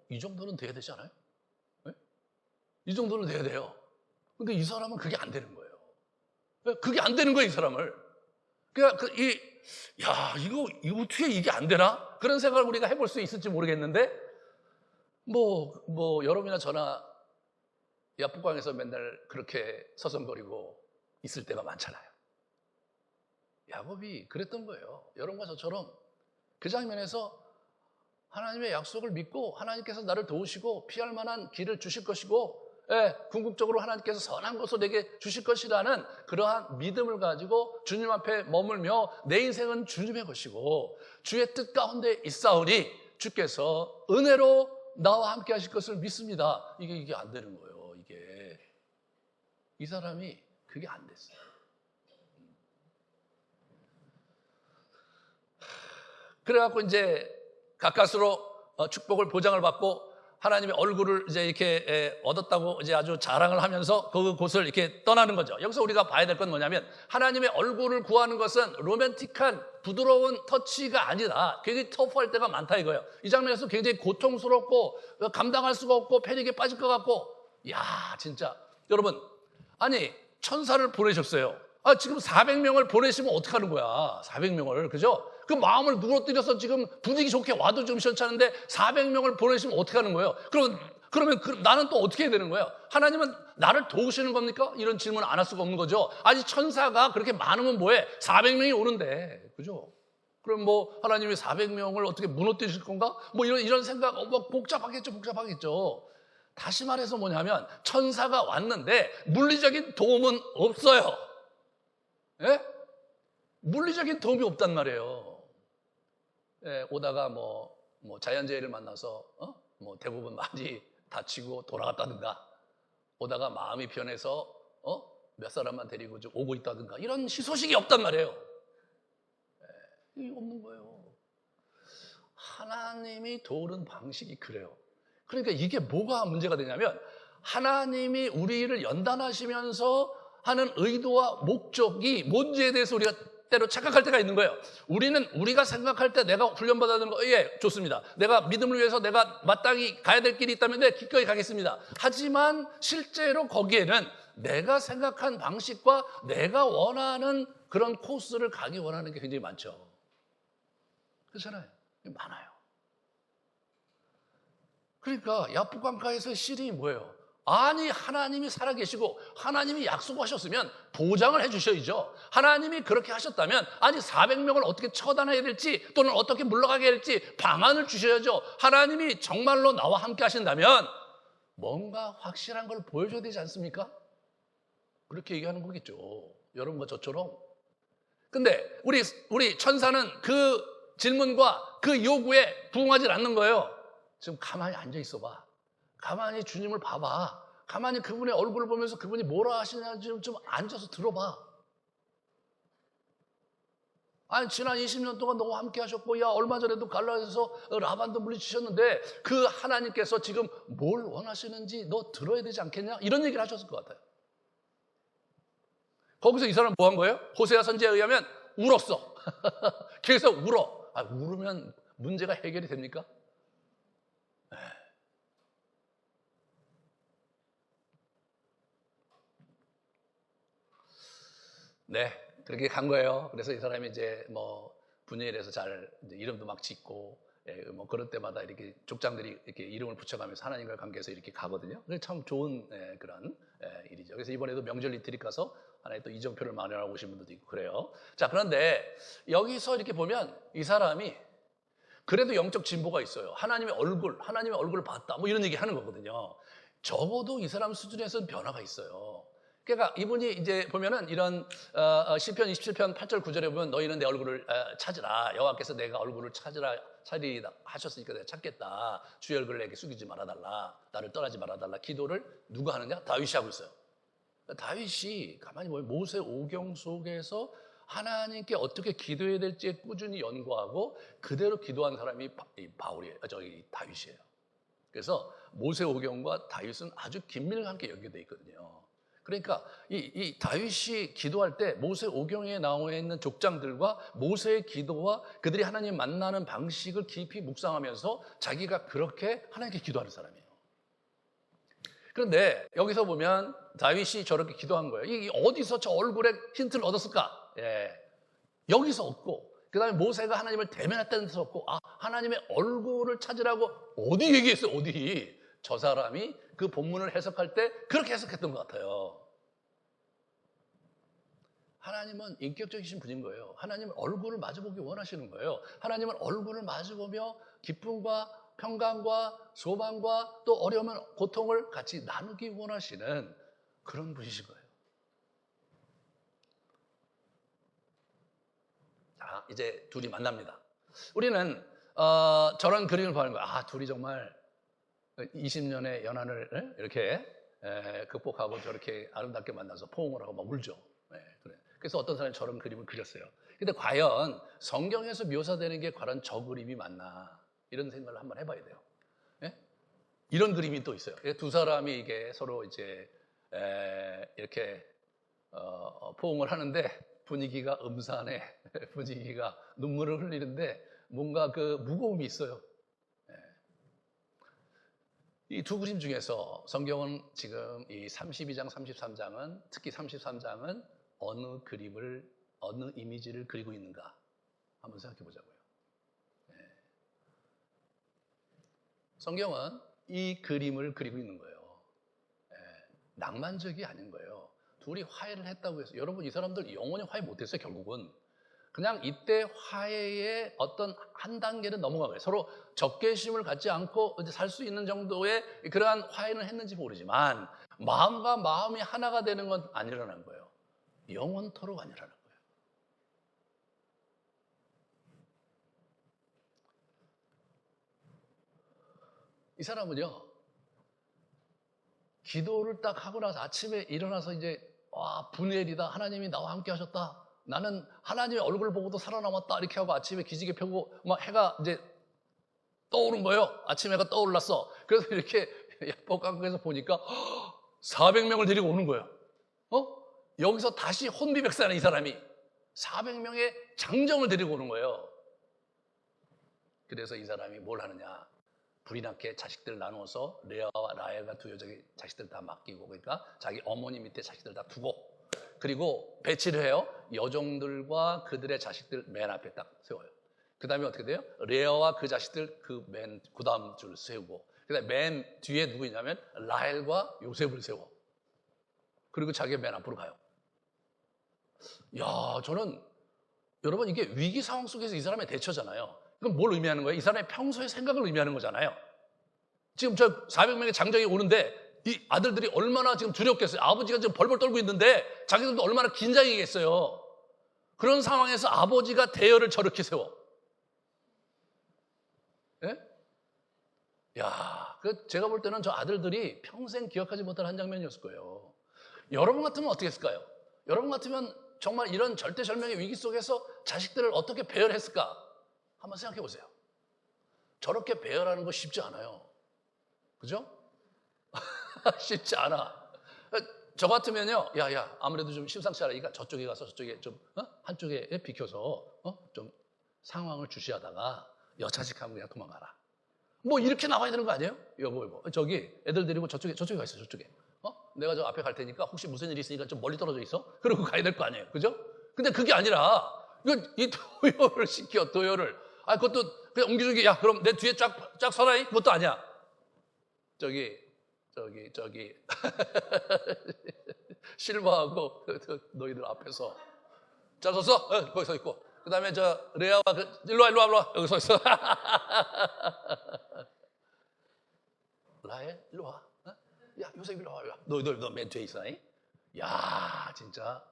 이 정도는 돼야 되지 않아요? 네? 이 정도는 돼야 돼요. 근데 이 사람은 그게 안 되는 거예요. 그게 안 되는 거예요, 이 사람을. 그러니까 이거 어떻게 이게 안 되나? 그런 생각을 우리가 해볼 수 있을지 모르겠는데 여러분이나 저나 야복강에서 맨날 그렇게 서성거리고 있을 때가 많잖아요. 야곱이 그랬던 거예요. 여러분과 저처럼 그 장면에서 하나님의 약속을 믿고 하나님께서 나를 도우시고 피할 만한 길을 주실 것이고 궁극적으로 하나님께서 선한 것을 내게 주실 것이라는 그러한 믿음을 가지고 주님 앞에 머물며 내 인생은 주님의 것이고 주의 뜻 가운데 있사오니 주께서 은혜로 나와 함께 하실 것을 믿습니다. 이게 안 되는 거예요. 이 사람이 그게 안 됐어요. 그래갖고 이제 가까스로 축복을 보장을 받고 하나님의 얼굴을 이제 이렇게 얻었다고 이제 아주 자랑을 하면서 그곳을 이렇게 떠나는 거죠. 여기서 우리가 봐야 될 건 뭐냐면 하나님의 얼굴을 구하는 것은 로맨틱한 부드러운 터치가 아니라 굉장히 터프할 때가 많다 이거예요. 이 장면에서 굉장히 고통스럽고 감당할 수가 없고 패닉에 빠질 것 같고, 야 진짜 여러분, 아니 천사를 보내셨어요. 지금 400명을 보내시면 어떡하는 거야? 400명을, 그죠? 그 마음을 누그러뜨려서 지금 분위기 좋게 와도 좀 시원찮은데 400명을 보내시면 어떡하는 거예요? 그러면 나는 또 어떻게 해야 되는 거예요? 하나님은 나를 도우시는 겁니까? 이런 질문 안 할 수가 없는 거죠. 아니 천사가 그렇게 많으면 뭐해? 400명이 오는데, 그죠? 그럼 뭐 하나님이 400명을 어떻게 무너뜨리실 건가? 뭐 이런 생각, 뭐 복잡하겠죠. 다시 말해서 뭐냐면 천사가 왔는데 물리적인 도움은 없어요. 예? 물리적인 도움이 없단 말이에요. 예, 오다가 뭐 자연재해를 만나서 뭐 대부분 많이 다치고 돌아갔다든가, 오다가 마음이 변해서 몇 사람만 데리고 좀 오고 있다든가, 이런 희소식이 없단 말이에요. 예, 이게 없는 거예요. 하나님이 도우는 방식이 그래요. 그러니까 이게 뭐가 문제가 되냐면 하나님이 우리를 연단하시면서 하는 의도와 목적이 뭔지에 대해서 우리가 때로 착각할 때가 있는 거예요. 우리가 생각할 때 내가 훈련받아야 거, 예, 좋습니다. 내가 믿음을 위해서 내가 마땅히 가야 될 길이 있다면 네, 기꺼이 가겠습니다. 하지만 실제로 거기에는 내가 생각한 방식과 내가 원하는 그런 코스를 가기 원하는 게 굉장히 많죠. 그렇잖아요. 많아요. 그러니까 야복강가에서 시름이 뭐예요? 아니 하나님이 살아계시고 하나님이 약속하셨으면 보장을 해주셔야죠. 하나님이 그렇게 하셨다면 아니 400명을 어떻게 처단해야 될지 또는 어떻게 물러가게 될지 방안을 주셔야죠. 하나님이 정말로 나와 함께 하신다면 뭔가 확실한 걸 보여줘야 되지 않습니까? 그렇게 얘기하는 거겠죠. 여러분과 저처럼. 근데 우리 천사는 그 질문과 그 요구에 부응하지 않는 거예요. 지금 가만히 앉아 있어 봐. 가만히 주님을 봐봐. 가만히 그분의 얼굴을 보면서 그분이 뭐라 하시냐 좀 앉아서 들어봐. 아니 지난 20년 동안 너와 함께 하셨고, 야 얼마 전에도 갈라에서 라반도 물리치셨는데 그 하나님께서 지금 뭘 원하시는지 너 들어야 되지 않겠냐? 이런 얘기를 하셨을 것 같아요. 거기서 이 사람 뭐 한 거예요? 호세아 선지자에 의하면 울었어. 계속 울어. 울으면 문제가 해결이 됩니까? 네, 그렇게 간 거예요. 그래서 이 사람이 이제 뭐 분야일에서 잘 이제 이름도 막 짓고, 뭐 그럴 때마다 이렇게 족장들이 이렇게 이름을 붙여가면서 하나님과 관계해서 이렇게 가거든요. 그게 참 좋은 그런 일이죠. 그래서 이번에도 명절 이틀이 가서 하나의 또 이정표를 마련하고 오신 분들도 있고 그래요. 자, 그런데 여기서 이렇게 보면 이 사람이 그래도 영적 진보가 있어요. 하나님의 얼굴을 봤다. 뭐 이런 얘기 하는 거거든요. 적어도 이 사람 수준에서는 변화가 있어요. 그러니까 이분이 이제 보면은 이런 시편 27편 8절 9절에 보면 너희는 내 얼굴을 찾으라. 여호와께서 내가 얼굴을 찾으리다 하셨으니까 내가 찾겠다. 주의 얼굴을 내게 숙이지 말아달라. 나를 떠나지 말아달라. 기도를 누가 하느냐? 다윗이 하고 있어요. 다윗이 가만히 보면 모세 오경 속에서 하나님께 어떻게 기도해야 될지에 꾸준히 연구하고 그대로 기도한 사람이 다윗이에요. 그래서 모세 오경과 다윗은 아주 긴밀하게 연결되어 있거든요. 그러니까 이 다윗이 기도할 때 모세 오경에 나와 있는 족장들과 모세의 기도와 그들이 하나님 만나는 방식을 깊이 묵상하면서 자기가 그렇게 하나님께 기도하는 사람이에요. 그런데 여기서 보면 다윗이 저렇게 기도한 거예요. 이 어디서 저 얼굴에 힌트를 얻었을까? 여기서 없고, 그 다음에 모세가 하나님을 대면했다는 데서 없고, 하나님의 얼굴을 찾으라고 어디 얘기했어요? 어디? 저 사람이 그 본문을 해석할 때 그렇게 해석했던 것 같아요. 하나님은 인격적이신 분인 거예요. 하나님은 얼굴을 마주보기 원하시는 거예요. 하나님은 얼굴을 마주보며 기쁨과 평강과 소망과 또 어려움과 고통을 같이 나누기 원하시는 그런 분이신 거예요. 자, 이제 둘이 만납니다. 우리는 저런 그림을 보는 거예요. 둘이 정말 20년의 연한을 이렇게 극복하고 저렇게 아름답게 만나서 포옹을 하고 막 울죠. 그래. 그래서 어떤 사람이 저런 그림을 그렸어요. 근데 과연 성경에서 묘사되는 게 과연 저 그림이 맞나? 이런 생각을 한번 해봐야 돼요. 예? 이런 그림이 또 있어요. 두 사람이 이게 서로 이제 이렇게 포옹을 하는데 분위기가 음산해. 분위기가 눈물을 흘리는데 뭔가 그 무거움이 있어요. 이 두 그림 중에서 성경은 지금 이 32장, 33장은 특히 33장은 어느 그림을, 어느 이미지를 그리고 있는가 한번 생각해 보자고요. 성경은 이 그림을 그리고 있는 거예요. 낭만적이 아닌 거예요. 둘이 화해를 했다고 해서 여러분 이 사람들 영원히 화해 못했어요. 결국은 그냥 이때 화해의 어떤 한 단계는 넘어간 거예요. 서로 적개심을 갖지 않고 살 수 있는 정도의 그러한 화해는 했는지 모르지만 마음과 마음이 하나가 되는 건 안 일어난 거예요. 영원토록 안 일어난 거예요. 이 사람은요, 기도를 딱 하고 나서 아침에 일어나서 이제 와, 분해일이다. 하나님이 나와 함께 하셨다. 나는 하나님의 얼굴 보고도 살아남았다. 이렇게 하고 아침에 기지개 펴고 막 해가 이제 떠오른 거예요. 아침 해가 떠올랐어. 그래서 이렇게 야복강에서 보니까 400명을 데리고 오는 거예요. 여기서 다시 혼비백산해 이 사람이 400명의 장정을 데리고 오는 거예요. 그래서 이 사람이 뭘 하느냐? 불이 나게 자식들 나누어서 레아와 라헬과 두 여자의 자식들 다 맡기고 그러니까 자기 어머니 밑에 자식들 다 두고 그리고 배치를 해요. 여종들과 그들의 자식들 맨 앞에 딱 세워요. 그 다음에 어떻게 돼요? 레아와 그 자식들 그 다음 줄 세우고 그 다음에 맨 뒤에 누구 있냐면 라헬과 요셉을 세워. 그리고 자기가 맨 앞으로 가요. 야, 저는 여러분 이게 위기 상황 속에서 이 사람의 대처잖아요. 이건 뭘 의미하는 거예요? 이 사람의 평소의 생각을 의미하는 거잖아요. 지금 저 400명의 장정이 오는데 이 아들들이 얼마나 지금 두렵겠어요. 아버지가 지금 벌벌 떨고 있는데 자기들도 얼마나 긴장이겠어요. 그런 상황에서 아버지가 대열을 저렇게 세워. 예? 야, 제가 볼 때는 저 아들들이 평생 기억하지 못할 한 장면이었을 거예요. 여러분 같으면 어떻게 했을까요? 여러분 같으면 정말 이런 절대절명의 위기 속에서 자식들을 어떻게 배열했을까? 한번 생각해 보세요. 저렇게 배열하는 거 쉽지 않아요. 그죠? 쉽지 않아. 저 같으면요, 야, 아무래도 좀 심상치 않으니까 저쪽에 가서 저쪽에 좀, 한쪽에 비켜서, 좀 상황을 주시하다가 여차식하면 그냥 도망가라. 뭐 이렇게 나와야 되는 거 아니에요? 여보, 저기 애들 데리고 저쪽에 가 있어, 저쪽에. 내가 저 앞에 갈 테니까 혹시 무슨 일이 있으니까 좀 멀리 떨어져 있어? 그러고 가야 될 거 아니에요. 그죠? 근데 그게 아니라, 이 도열을 시켜, 도열을. 그것도 그냥 옹기종기, 야, 그럼 내 뒤에 쫙 서라. 그것도 아니야. 저기. 실바하고 너희들 앞에서. 자, 서서. 거기 서 있고. 그 다음에 저 레아와 일로 와. 여기 서 있어. 라헬, 일로 와. 야, 요셉 일로 와. 너 맨 뒤에 있어. 야, 진짜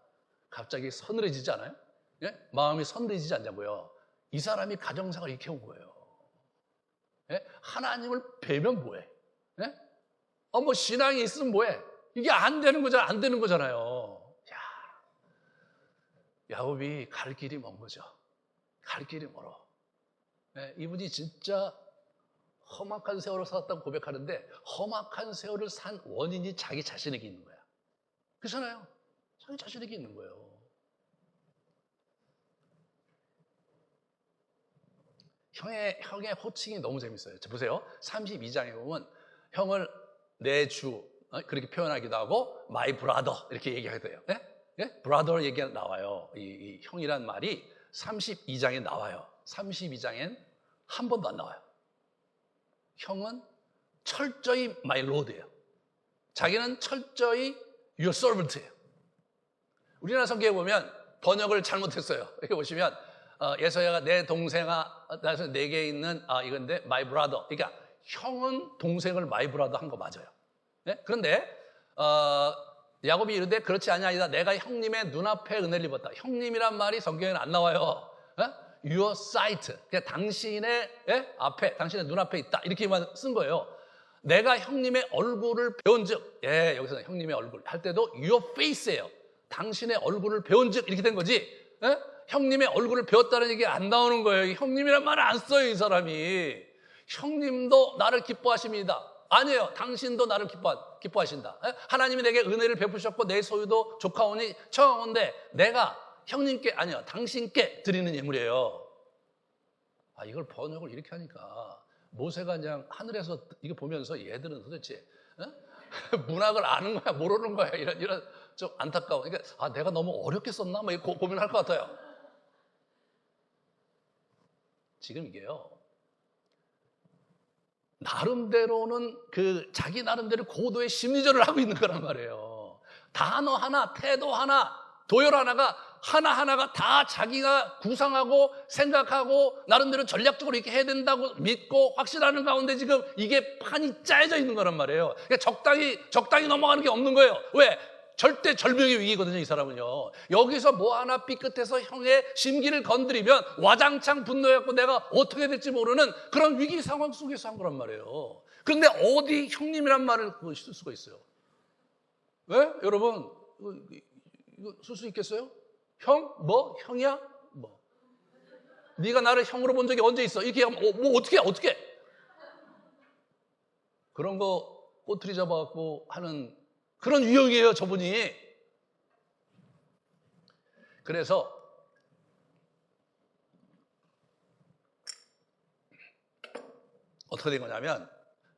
갑자기 서늘해지지 않아요? 예? 마음이 서늘해지지 않냐고요. 이 사람이 가정생활 이렇게 온 거예요. 예? 하나님을 배면 뭐해? 예? 뭐 신앙이 있으면 뭐해? 이게 안 되는 거잖아요. 야, 야곱이 갈 길이 먼 거죠. 갈 길이 멀어. 예? 이분이 진짜 험악한 세월을 살았다고 고백하는데 험악한 세월을 산 원인이 자기 자신에게 있는 거야. 그렇잖아요. 자기 자신에게 있는 거예요. 형의 호칭이 너무 재밌어요. 보세요. 32장에 보면 형을 내 주 그렇게 표현하기도 하고 my brother 이렇게 얘기하게 돼요. 예? brother 얘기가 나와요. 이 형이란 말이 32장에 나와요. 32장엔 한 번도 안 나와요. 형은 철저히 my lord예요. 자기는 철저히 your servant예요. 우리나라 성경에 보면 번역을 잘못했어요. 여기 보시면 예서야가 내 동생아, 나에서 내게 있는 이건데 my brother. 그러니까 형은 동생을 my brother 한 거 맞아요. 네? 그런데 야곱이 이르되 그렇지 아니하이다. 내가 형님의 눈앞에 은혜를 입었다. 형님이란 말이 성경에는 안 나와요. Your sight. 그냥 당신의 앞에, 당신의 눈앞에 있다. 이렇게만 쓴 거예요. 내가 형님의 얼굴을 배운즉, 여기서는 형님의 얼굴 할 때도 your face예요. 당신의 얼굴을 배운즉 이렇게 된 거지. 형님의 얼굴을 배웠다는 얘기 안 나오는 거예요. 형님이란 말을 안 써요, 이 사람이. 형님도 나를 기뻐하십니다. 아니에요. 당신도 나를 기뻐하신다. 하나님이 내게 은혜를 베푸셨고 내 소유도 조카오니 청하온데 내가 형님께, 아니요, 당신께 드리는 예물이에요. 이걸 번역을 이렇게 하니까 모세가 그냥 하늘에서 이거 보면서 얘들은 도대체 문학을 아는 거야 모르는 거야, 이런 좀 안타까워. 그러니까 내가 너무 어렵게 썼나 뭐 고민할 것 같아요. 지금 이게요, 나름대로는 자기 나름대로 고도의 심리전을 하고 있는 거란 말이에요. 단어 하나, 태도 하나, 도열 하나가 하나하나가 다 자기가 구상하고 생각하고 나름대로 전략적으로 이렇게 해야 된다고 믿고 확신하는 가운데 지금 이게 판이 짜여져 있는 거란 말이에요. 그러니까 적당히 넘어가는 게 없는 거예요. 왜? 절대 절명의 위기거든요, 이 사람은요. 여기서 뭐 하나 삐끗해서 형의 심기를 건드리면 와장창 분노해갖고 내가 어떻게 될지 모르는 그런 위기 상황 속에서 한 거란 말이에요. 그런데 어디 형님이란 말을 쓸 수가 있어요? 왜? 여러분, 이거 쓸 수 있겠어요? 형? 뭐? 형이야? 뭐? 네가 나를 형으로 본 적이 언제 있어? 이렇게 하면 어떻게? 그런 거 꼬투리 잡아갖고 하는 그런 유형이에요, 저분이. 그래서 어떻게 된 거냐면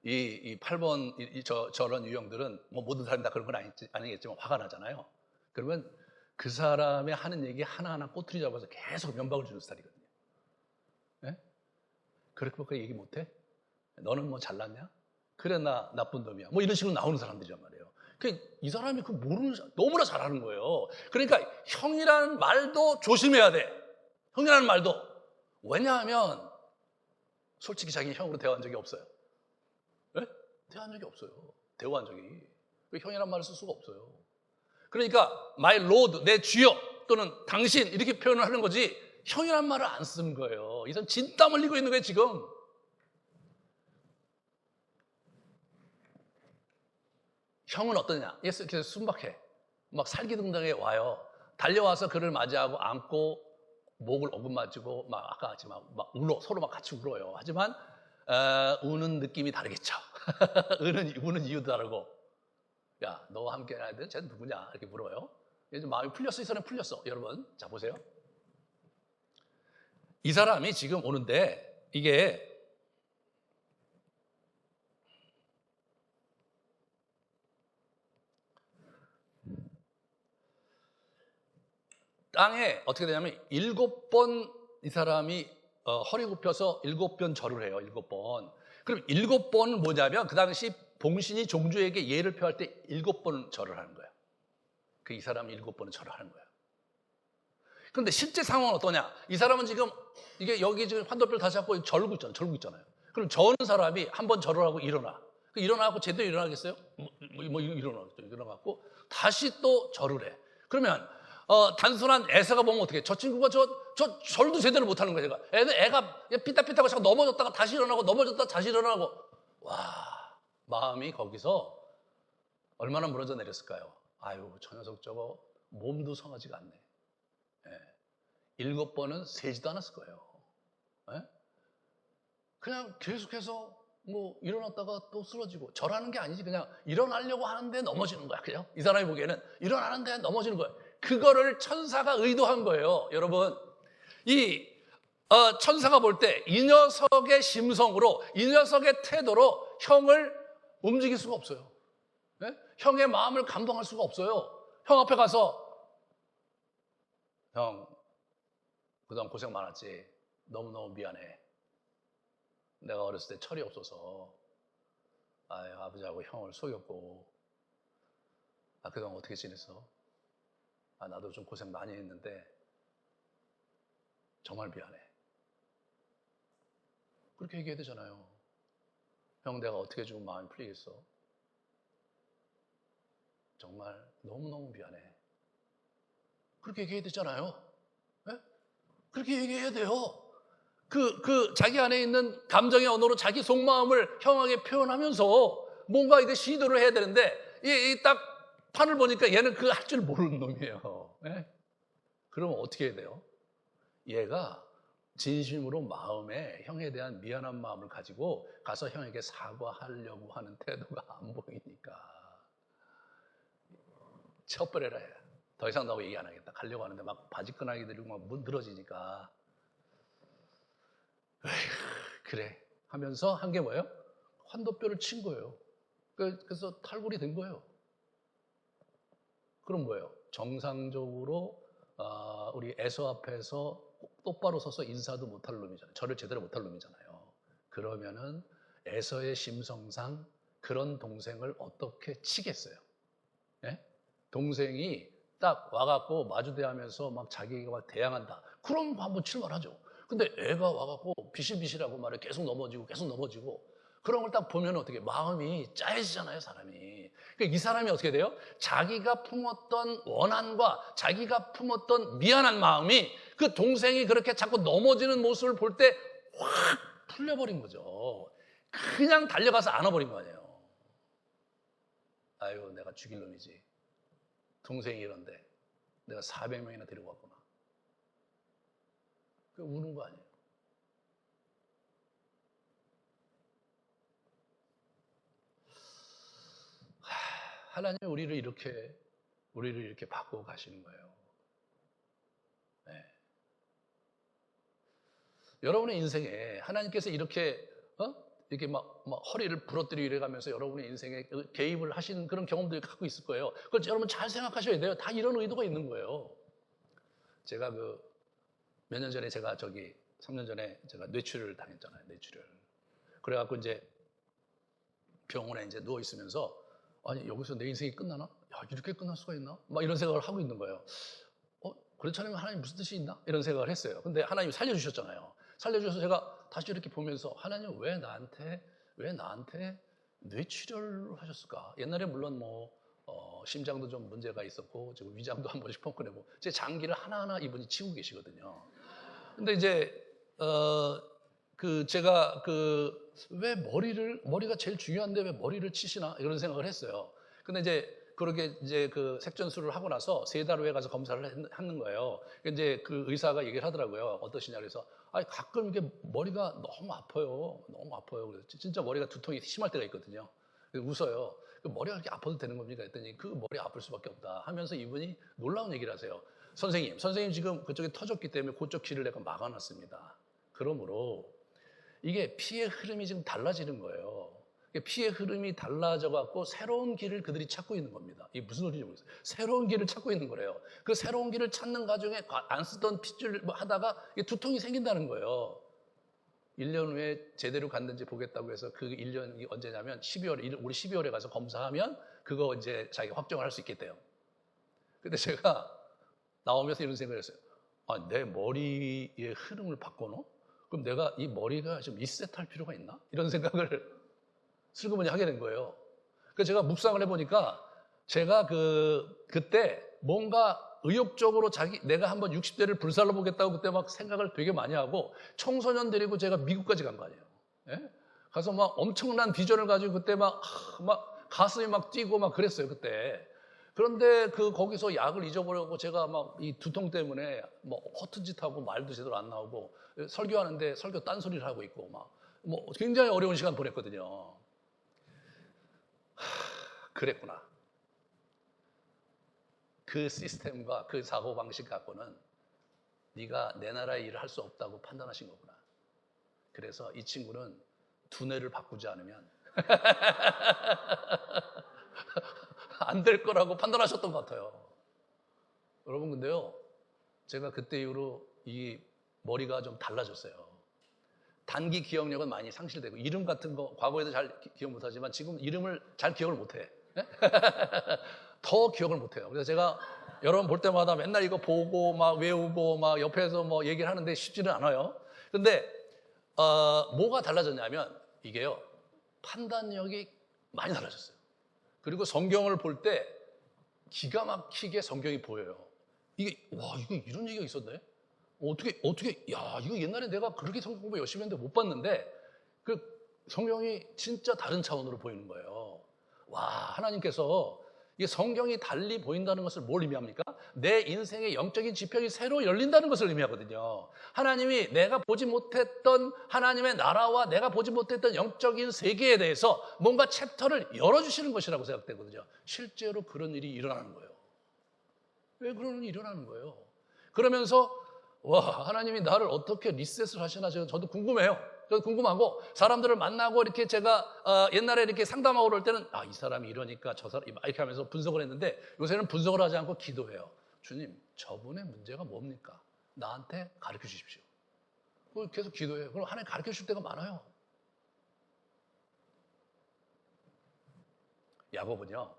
이 8번 저런 유형들은 뭐 모든 사람이 다 그런 건 아니겠지만 화가 나잖아요. 그러면 그 사람의 하는 얘기 하나하나 꼬투리 잡아서 계속 면박을 주는 스타일이거든요. 네? 그렇게 얘기 못해? 너는 뭐 잘났냐? 그래, 나 나쁜 놈이야. 뭐 이런 식으로 나오는 사람들이란 말이에요. 이 사람이 너무나 잘하는 거예요. 그러니까 형이라는 말도 조심해야 돼. 형이라는 말도. 왜냐하면 솔직히 자기 형으로 대화한 적이 없어요. 네? 대화한 적이 없어요. 대화한 적이. 형이라는 말을 쓸 수가 없어요. 그러니까 my lord, 내 주여 또는 당신 이렇게 표현을 하는 거지 형이란 말을 안 쓰는 거예요. 이 사람 진땀 흘리고 있는 거예요, 지금. 형은 어떠냐? 예수 계속 순박해. 막 살기등등하게 와요. 달려와서 그를 맞이하고 안고 목을 어긋맞이고 막 아까 같이 막 울어. 서로 막 같이 울어요. 하지만 우는 느낌이 다르겠죠. 우는 이유도 다르고. 야, 너와 함께 해야 돼? 쟤는 누구냐? 이렇게 물어요. 이제 마음이 풀렸어. 이 사람이 풀렸어. 여러분, 자 보세요. 이 사람이 지금 오는데 이게 땅에 어떻게 되냐면 7번 이 사람이 허리 굽혀서 7번 절을 해요. 7번. 그럼 7번은 뭐냐면 그 당시 봉신이 종주에게 예를 표할 때 7번 절을 하는 거예요. 이 사람이 7번은 절을 하는 거예요. 그런데 실제 상황은 어떠냐? 이 사람은 지금 이게 여기 지금 환도뼈를 다시 잡고 절고 있잖아요. 그럼 저는 사람이 한번 절을 하고 일어나고 제대로 일어나겠어요? 일어나갖고 다시 또 절을 해. 그러면 단순한 애서가 보면 어떻게? 저 친구가 저 절도 제대로 못하는 거예요. 애가 삐딱삐딱하고 자꾸 넘어졌다가 다시 일어나고 넘어졌다가 다시 일어나고. 와, 마음이 거기서 얼마나 무너져 내렸을까요? 아유, 저 녀석 저거 몸도 성하지가 않네. 7번은 세지도 않았을 거예요. 그냥 계속해서 뭐 일어났다가 또 쓰러지고 절하는 게 아니지. 그냥 일어나려고 하는데 넘어지는 거야. 그냥 이 사람이 보기에는 일어나는데 넘어지는 거야. 그거를 천사가 의도한 거예요. 여러분, 이 천사가 볼 때 이 녀석의 심성으로, 이 녀석의 태도로 형을 움직일 수가 없어요. 형의 마음을 감동할 수가 없어요. 형 앞에 가서 형, 그동안 고생 많았지. 너무너무 미안해. 내가 어렸을 때 철이 없어서 아버지하고 형을 속였고, 그동안 어떻게 지냈어? 나도 좀 고생 많이 했는데 정말 미안해. 그렇게 얘기해야 되잖아요. 형, 내가 어떻게 해주면 마음이 풀리겠어? 정말 너무너무 미안해. 그렇게 얘기해야 되잖아요. 네? 그렇게 얘기해야 돼요. 자기 안에 있는 감정의 언어로 자기 속마음을 형에게 표현하면서 뭔가 이제 시도를 해야 되는데, 딱 판을 보니까 얘는 그거 할 줄 모르는 놈이에요. 네? 그러면 어떻게 해야 돼요? 얘가 진심으로 마음에 형에 대한 미안한 마음을 가지고 가서 형에게 사과하려고 하는 태도가 안 보이니까 쳐버려라 해. 더 이상 너하고 얘기 안 하겠다. 가려고 하는데 막 바지끈하게 들고 막 문 늘어지니까 에휴, 그래 하면서 한 게 뭐예요? 환도뼈를 친 거예요. 그래서 탈골이 된 거예요. 그럼 뭐예요? 정상적으로 우리 애서 앞에서 똑바로 서서 인사도 못할 놈이잖아요. 절을 제대로 못할 놈이잖아요. 그러면은 애서의 심성상 그런 동생을 어떻게 치겠어요? 예? 동생이 딱 와갖고 마주대하면서 막 자기가 막 대항한다. 그럼 한번 칠만하죠. 근데 애가 와갖고 비실비실하고 말에 계속 넘어지고 그런 걸 딱 보면 어떻게 마음이 짜여지잖아요, 사람이. 그러니까 이 사람이 어떻게 돼요? 자기가 품었던 원한과 자기가 품었던 미안한 마음이 그 동생이 그렇게 자꾸 넘어지는 모습을 볼 때 확 풀려버린 거죠. 그냥 달려가서 안아버린 거 아니에요. 아유, 내가 죽일 놈이지. 동생이 이런데 내가 400명이나 데리고 왔구나. 그 우는 거 아니에요. 하나님이 우리를 이렇게 바꾸고 가시는 거예요. 네. 여러분의 인생에 하나님께서 이렇게 막 허리를 부러뜨리고 이래가면서 여러분의 인생에 개입을 하시는 그런 경험들을 갖고 있을 거예요. 그걸 여러분 잘 생각하셔야 돼요. 다 이런 의도가 있는 거예요. 제가 몇 년 전에 3년 전에 제가 뇌출혈을 당했잖아요. 뇌출혈. 그래갖고 이제 병원에 이제 누워 있으면서 아니 여기서 내 인생이 끝나나? 야 이렇게 끝날 수가 있나? 막 이런 생각을 하고 있는 거예요. 그렇지 않으면 하나님 무슨 뜻이 있나? 이런 생각을 했어요. 근데 하나님이 살려주셨잖아요. 살려주셔서 제가 다시 이렇게 보면서 하나님 왜 나한테 뇌출혈을 하셨을까? 옛날에 물론 심장도 좀 문제가 있었고 지금 위장도 한 번씩 펑크내고 제 장기를 하나하나 이분이 치고 계시거든요. 근데 이제 제가 왜 머리가 제일 중요한데 왜 머리를 치시나 이런 생각을 했어요. 근데 이제 그 색전술을 하고 나서 3달 후에 가서 검사를 하는 거예요. 이제 그 의사가 얘기를 하더라고요. 어떠시냐 그래서 가끔 이게 머리가 너무 아파요. 그래서 진짜 머리가 두통이 심할 때가 있거든요. 웃어요. 머리가 이렇게 아파도 되는 겁니까? 했더니 그 머리 아플 수밖에 없다 하면서 이분이 놀라운 얘기를 하세요. 선생님 지금 그쪽이 터졌기 때문에 그쪽 길을 내가 막아놨습니다. 그러므로 이게 피의 흐름이 지금 달라지는 거예요. 피의 흐름이 달라져갖고 새로운 길을 그들이 찾고 있는 겁니다. 이게 무슨 소리인지 모르겠어요. 새로운 길을 찾고 있는 거래요. 그 새로운 길을 찾는 과정에 안 쓰던 핏줄 하다가 두통이 생긴다는 거예요. 1년 후에 제대로 갔는지 보겠다고 해서 그 1년이 언제냐면 우리 12월에 가서 검사하면 그거 이제 자기가 확정을 할 수 있겠대요. 근데 제가 나오면서 이런 생각을 했어요. 내 머리의 흐름을 바꿔놓어? 그럼 내가 이 머리가 좀 리셋할 필요가 있나? 이런 생각을 슬그머니 하게 된 거예요. 그래서 제가 묵상을 해보니까 제가 그때 뭔가 의욕적으로 내가 한번 60대를 불살러 보겠다고 그때 막 생각을 되게 많이 하고 청소년 데리고 제가 미국까지 간 거 아니에요. 예? 가서 막 엄청난 비전을 가지고 그때 막 가슴이 막 뛰고 막 그랬어요, 그때. 그런데 거기서 약을 잊어버리고 제가 막 이 두통 때문에 허튼 짓 하고 말도 제대로 안 나오고 설교하는데 설교 딴소리를 하고 있고 굉장히 어려운 시간 보냈거든요. 그랬구나. 그 시스템과 그 사고방식 갖고는 네가 내 나라의 일을 할 수 없다고 판단하신 거구나. 그래서 이 친구는 두뇌를 바꾸지 않으면 안 될 거라고 판단하셨던 것 같아요. 여러분 근데요, 제가 그때 이후로 이 머리가 좀 달라졌어요. 단기 기억력은 많이 상실되고 이름 같은 거 과거에도 잘 기억 못하지만 지금 이름을 잘 기억을 못해. 더 기억을 못해요. 그래서 제가 여러분 볼 때마다 맨날 이거 보고 막 외우고 막 옆에서 얘기를 하는데 쉽지는 않아요. 근데 뭐가 달라졌냐면 이게요, 판단력이 많이 달라졌어요. 그리고 성경을 볼 때 기가 막히게 성경이 보여요. 이거 이런 얘기가 있었네? 이거 옛날에 내가 그렇게 성경 공부 열심히 했는데 못 봤는데 그 성경이 진짜 다른 차원으로 보이는 거예요. 하나님께서 이게 성경이 달리 보인다는 것을 뭘 의미합니까? 내 인생의 영적인 지평이 새로 열린다는 것을 의미하거든요. 하나님이 내가 보지 못했던 하나님의 나라와 내가 보지 못했던 영적인 세계에 대해서 뭔가 챕터를 열어주시는 것이라고 생각되거든요. 실제로 그런 일이 일어나는 거예요. 왜 그런 일이 일어나는 거예요? 그러면서 와, 하나님이 나를 어떻게 리셋을 하시나 저도 궁금해요. 저도 궁금하고 사람들을 만나고 이렇게 제가 옛날에 이렇게 상담하고 그럴 때는 이 사람이 이러니까 저 사람 이렇게 하면서 분석을 했는데 요새는 분석을 하지 않고 기도해요. 주님, 저분의 문제가 뭡니까? 나한테 가르쳐 주십시오. 계속 기도해요. 그럼 하나님 가르쳐 줄 때가 많아요. 야곱은요,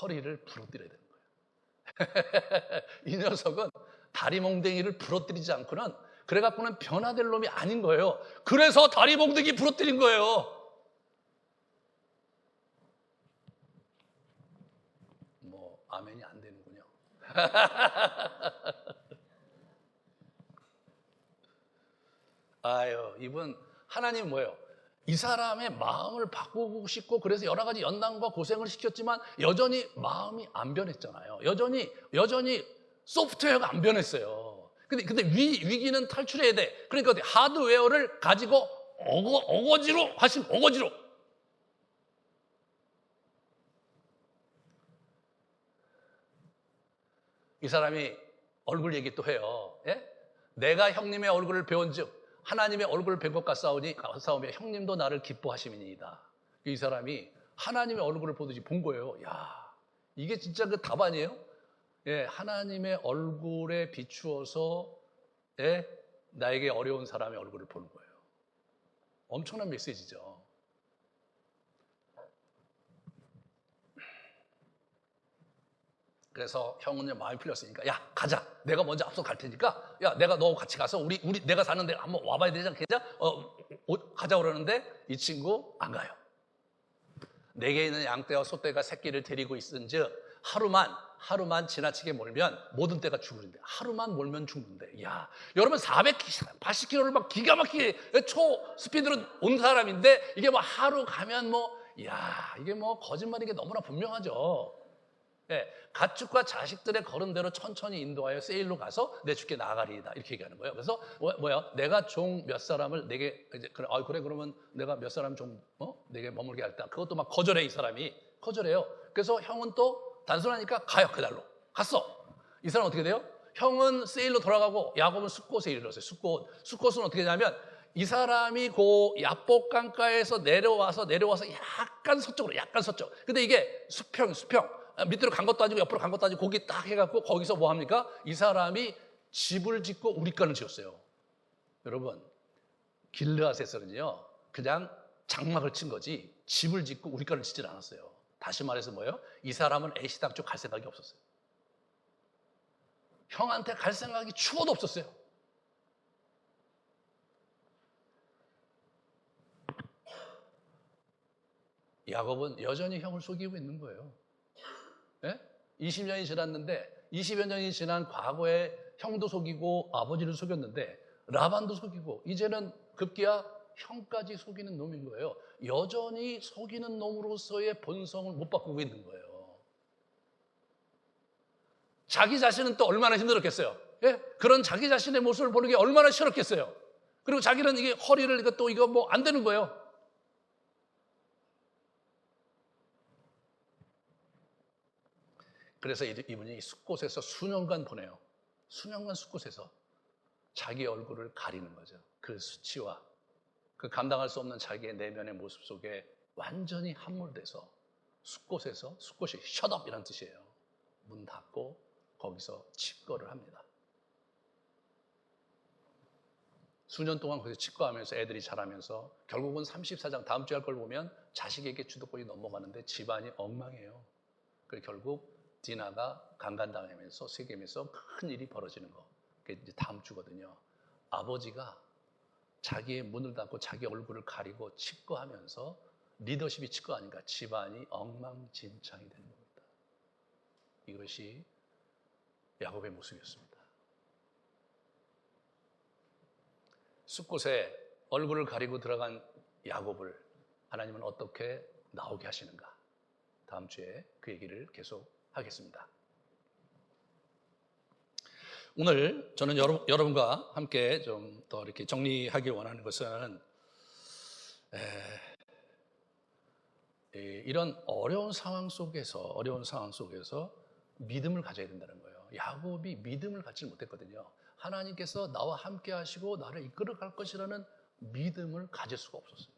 허리를 부러뜨려야 되는 거예요. 이 녀석은 다리 몽댕이를 부러뜨리지 않고는 그래갖고는 변화될 놈이 아닌 거예요. 그래서 다리 몽댕이 부러뜨린 거예요. 뭐 아멘이 안 되는군요. 아유, 이분 하나님 뭐예요? 이 사람의 마음을 바꾸고 싶고 그래서 여러 가지 연단과 고생을 시켰지만 여전히 마음이 안 변했잖아요. 여전히 소프트웨어가 안 변했어요. 근데 위기는 탈출해야 돼. 그러니까 하드웨어를 가지고 어거지로 하시면 어거지로. 이 사람이 얼굴 얘기 또 해요. 예? 내가 형님의 얼굴을 배운즉 하나님의 얼굴을 뵌 것과 싸우며 형님도 나를 기뻐하심이니이다. 이 사람이 하나님의 얼굴을 보듯이 본 거예요. 야, 이게 진짜 그 답 아니에요? 예, 하나님의 얼굴에 비추어서 나에게 어려운 사람의 얼굴을 보는 거예요. 엄청난 메시지죠. 그래서 형은 마음이 풀렸으니까 야 가자. 내가 먼저 앞서 갈 테니까 야 내가 너 같이 가서 우리 내가 사는 데 한번 와봐야 되지 않겠냐? 가자 그러는데 이 친구 안 가요. 내게 있는 양떼와 소떼가 새끼를 데리고 있은즉 하루만 지나치게 몰면 모든 떼가 죽으는데 하루만 몰면 죽는데. 야, 여러분 480km를 막 기가 막히게 초 스피드로 온 사람인데 이게 뭐 하루 가면 이게 거짓말인 게 너무나 분명하죠. 예, 가축과 자식들의 걸음대로 천천히 인도하여 세일로 가서 내 주께 나아가리이다 이렇게 얘기하는 거예요. 그래서 내가 종 몇 사람을 내게 이제 그래 그러면 내가 몇 사람 종 내게 머물게 할다. 그것도 막 거절해. 이 사람이 거절해요. 그래서 형은 또 단순하니까 가요. 그날로 갔어. 이 사람 어떻게 돼요? 형은 세일로 돌아가고 야곱은 숫곳에 이르렀어요. 숫곳은 어떻게 되냐면 이 사람이 그 야복 강가에서 내려와서 약간 서쪽. 근데 이게 수평 밑으로 간 것도 아니고 옆으로 간 것도 아니고 거기 딱 해갖고 거기서 뭐 합니까? 이 사람이 집을 짓고 우리간을 지었어요. 여러분, 길르앗에서는요 그냥 장막을 친 거지 집을 짓고 우리간을 짓질 않았어요. 다시 말해서 뭐예요? 이 사람은 애시당 쪽 갈 생각이 없었어요. 형한테 갈 생각이 추워도 없었어요. 야곱은 여전히 형을 속이고 있는 거예요. 20년이 지났는데 20여 년이 지난 과거에 형도 속이고 아버지를 속였는데 라반도 속이고 이제는 급기야 형까지 속이는 놈인 거예요. 여전히 속이는 놈으로서의 본성을 못 바꾸고 있는 거예요. 자기 자신은 또 얼마나 힘들었겠어요. 그런 자기 자신의 모습을 보는 게 얼마나 싫었겠어요. 그리고 자기는 이게 허리를 이거 안 되는 거예요. 그래서 이분이 숫곳에서 수년간 보내요. 수년간 숫곳에서 자기 얼굴을 가리는 거죠. 그 수치와 그 감당할 수 없는 자기의 내면의 모습 속에 완전히 함몰돼서 숫곳이 shut up 이란 뜻이에요. 문 닫고 거기서 칩거를 합니다. 수년 동안 거기서 칩거하면서 애들이 자라면서 결국은 34장 다음 주에 할 걸 보면 자식에게 주도권이 넘어가는데 집안이 엉망이에요. 그래서 결국 디나가 강간당하면서 세겜에서 큰 일이 벌어지는 거. 그게 이제 다음 주거든요. 아버지가 자기의 문을 닫고 자기 얼굴을 가리고 칩거하면서 리더십이 칩거하니까 집안이 엉망진창이 되는 겁니다. 이것이 야곱의 모습이었습니다. 숲곳에 얼굴을 가리고 들어간 야곱을 하나님은 어떻게 나오게 하시는가? 다음 주에 그 얘기를 계속 하겠습니다. 오늘 저는 여러분과 함께 좀 더 이렇게 정리하기 원하는 것은 이런 어려운 상황 속에서 믿음을 가져야 된다는 거예요. 야곱이 믿음을 갖지 못했거든요. 하나님께서 나와 함께 하시고 나를 이끌어 갈 것이라는 믿음을 가질 수가 없었어요.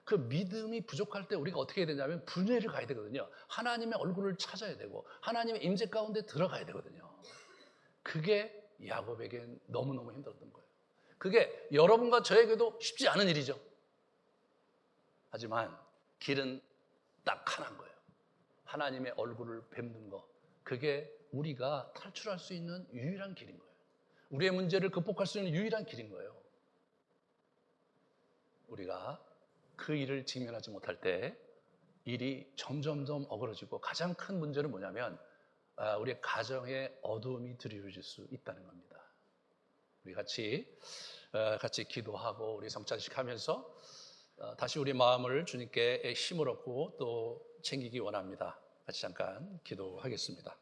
그 믿음이 부족할 때 우리가 어떻게 해야 되냐면 분야를 가야 되거든요. 하나님의 얼굴을 찾아야 되고 하나님의 임재 가운데 들어가야 되거든요. 그게 야곱에겐 너무너무 힘들었던 거예요. 그게 여러분과 저에게도 쉽지 않은 일이죠. 하지만 길은 딱 하나인 거예요. 하나님의 얼굴을 뵙는 거. 그게 우리가 탈출할 수 있는 유일한 길인 거예요. 우리의 문제를 극복할 수 있는 유일한 길인 거예요. 우리가 그 일을 직면하지 못할 때 일이 점점점 어그러지고 가장 큰 문제는 뭐냐면 우리의 가정에 어두움이 드리워질 수 있다는 겁니다. 우리 같이 기도하고 우리 성찬식 하면서 다시 우리 마음을 주님께 힘을 얻고 또 챙기기 원합니다. 같이 잠깐 기도하겠습니다.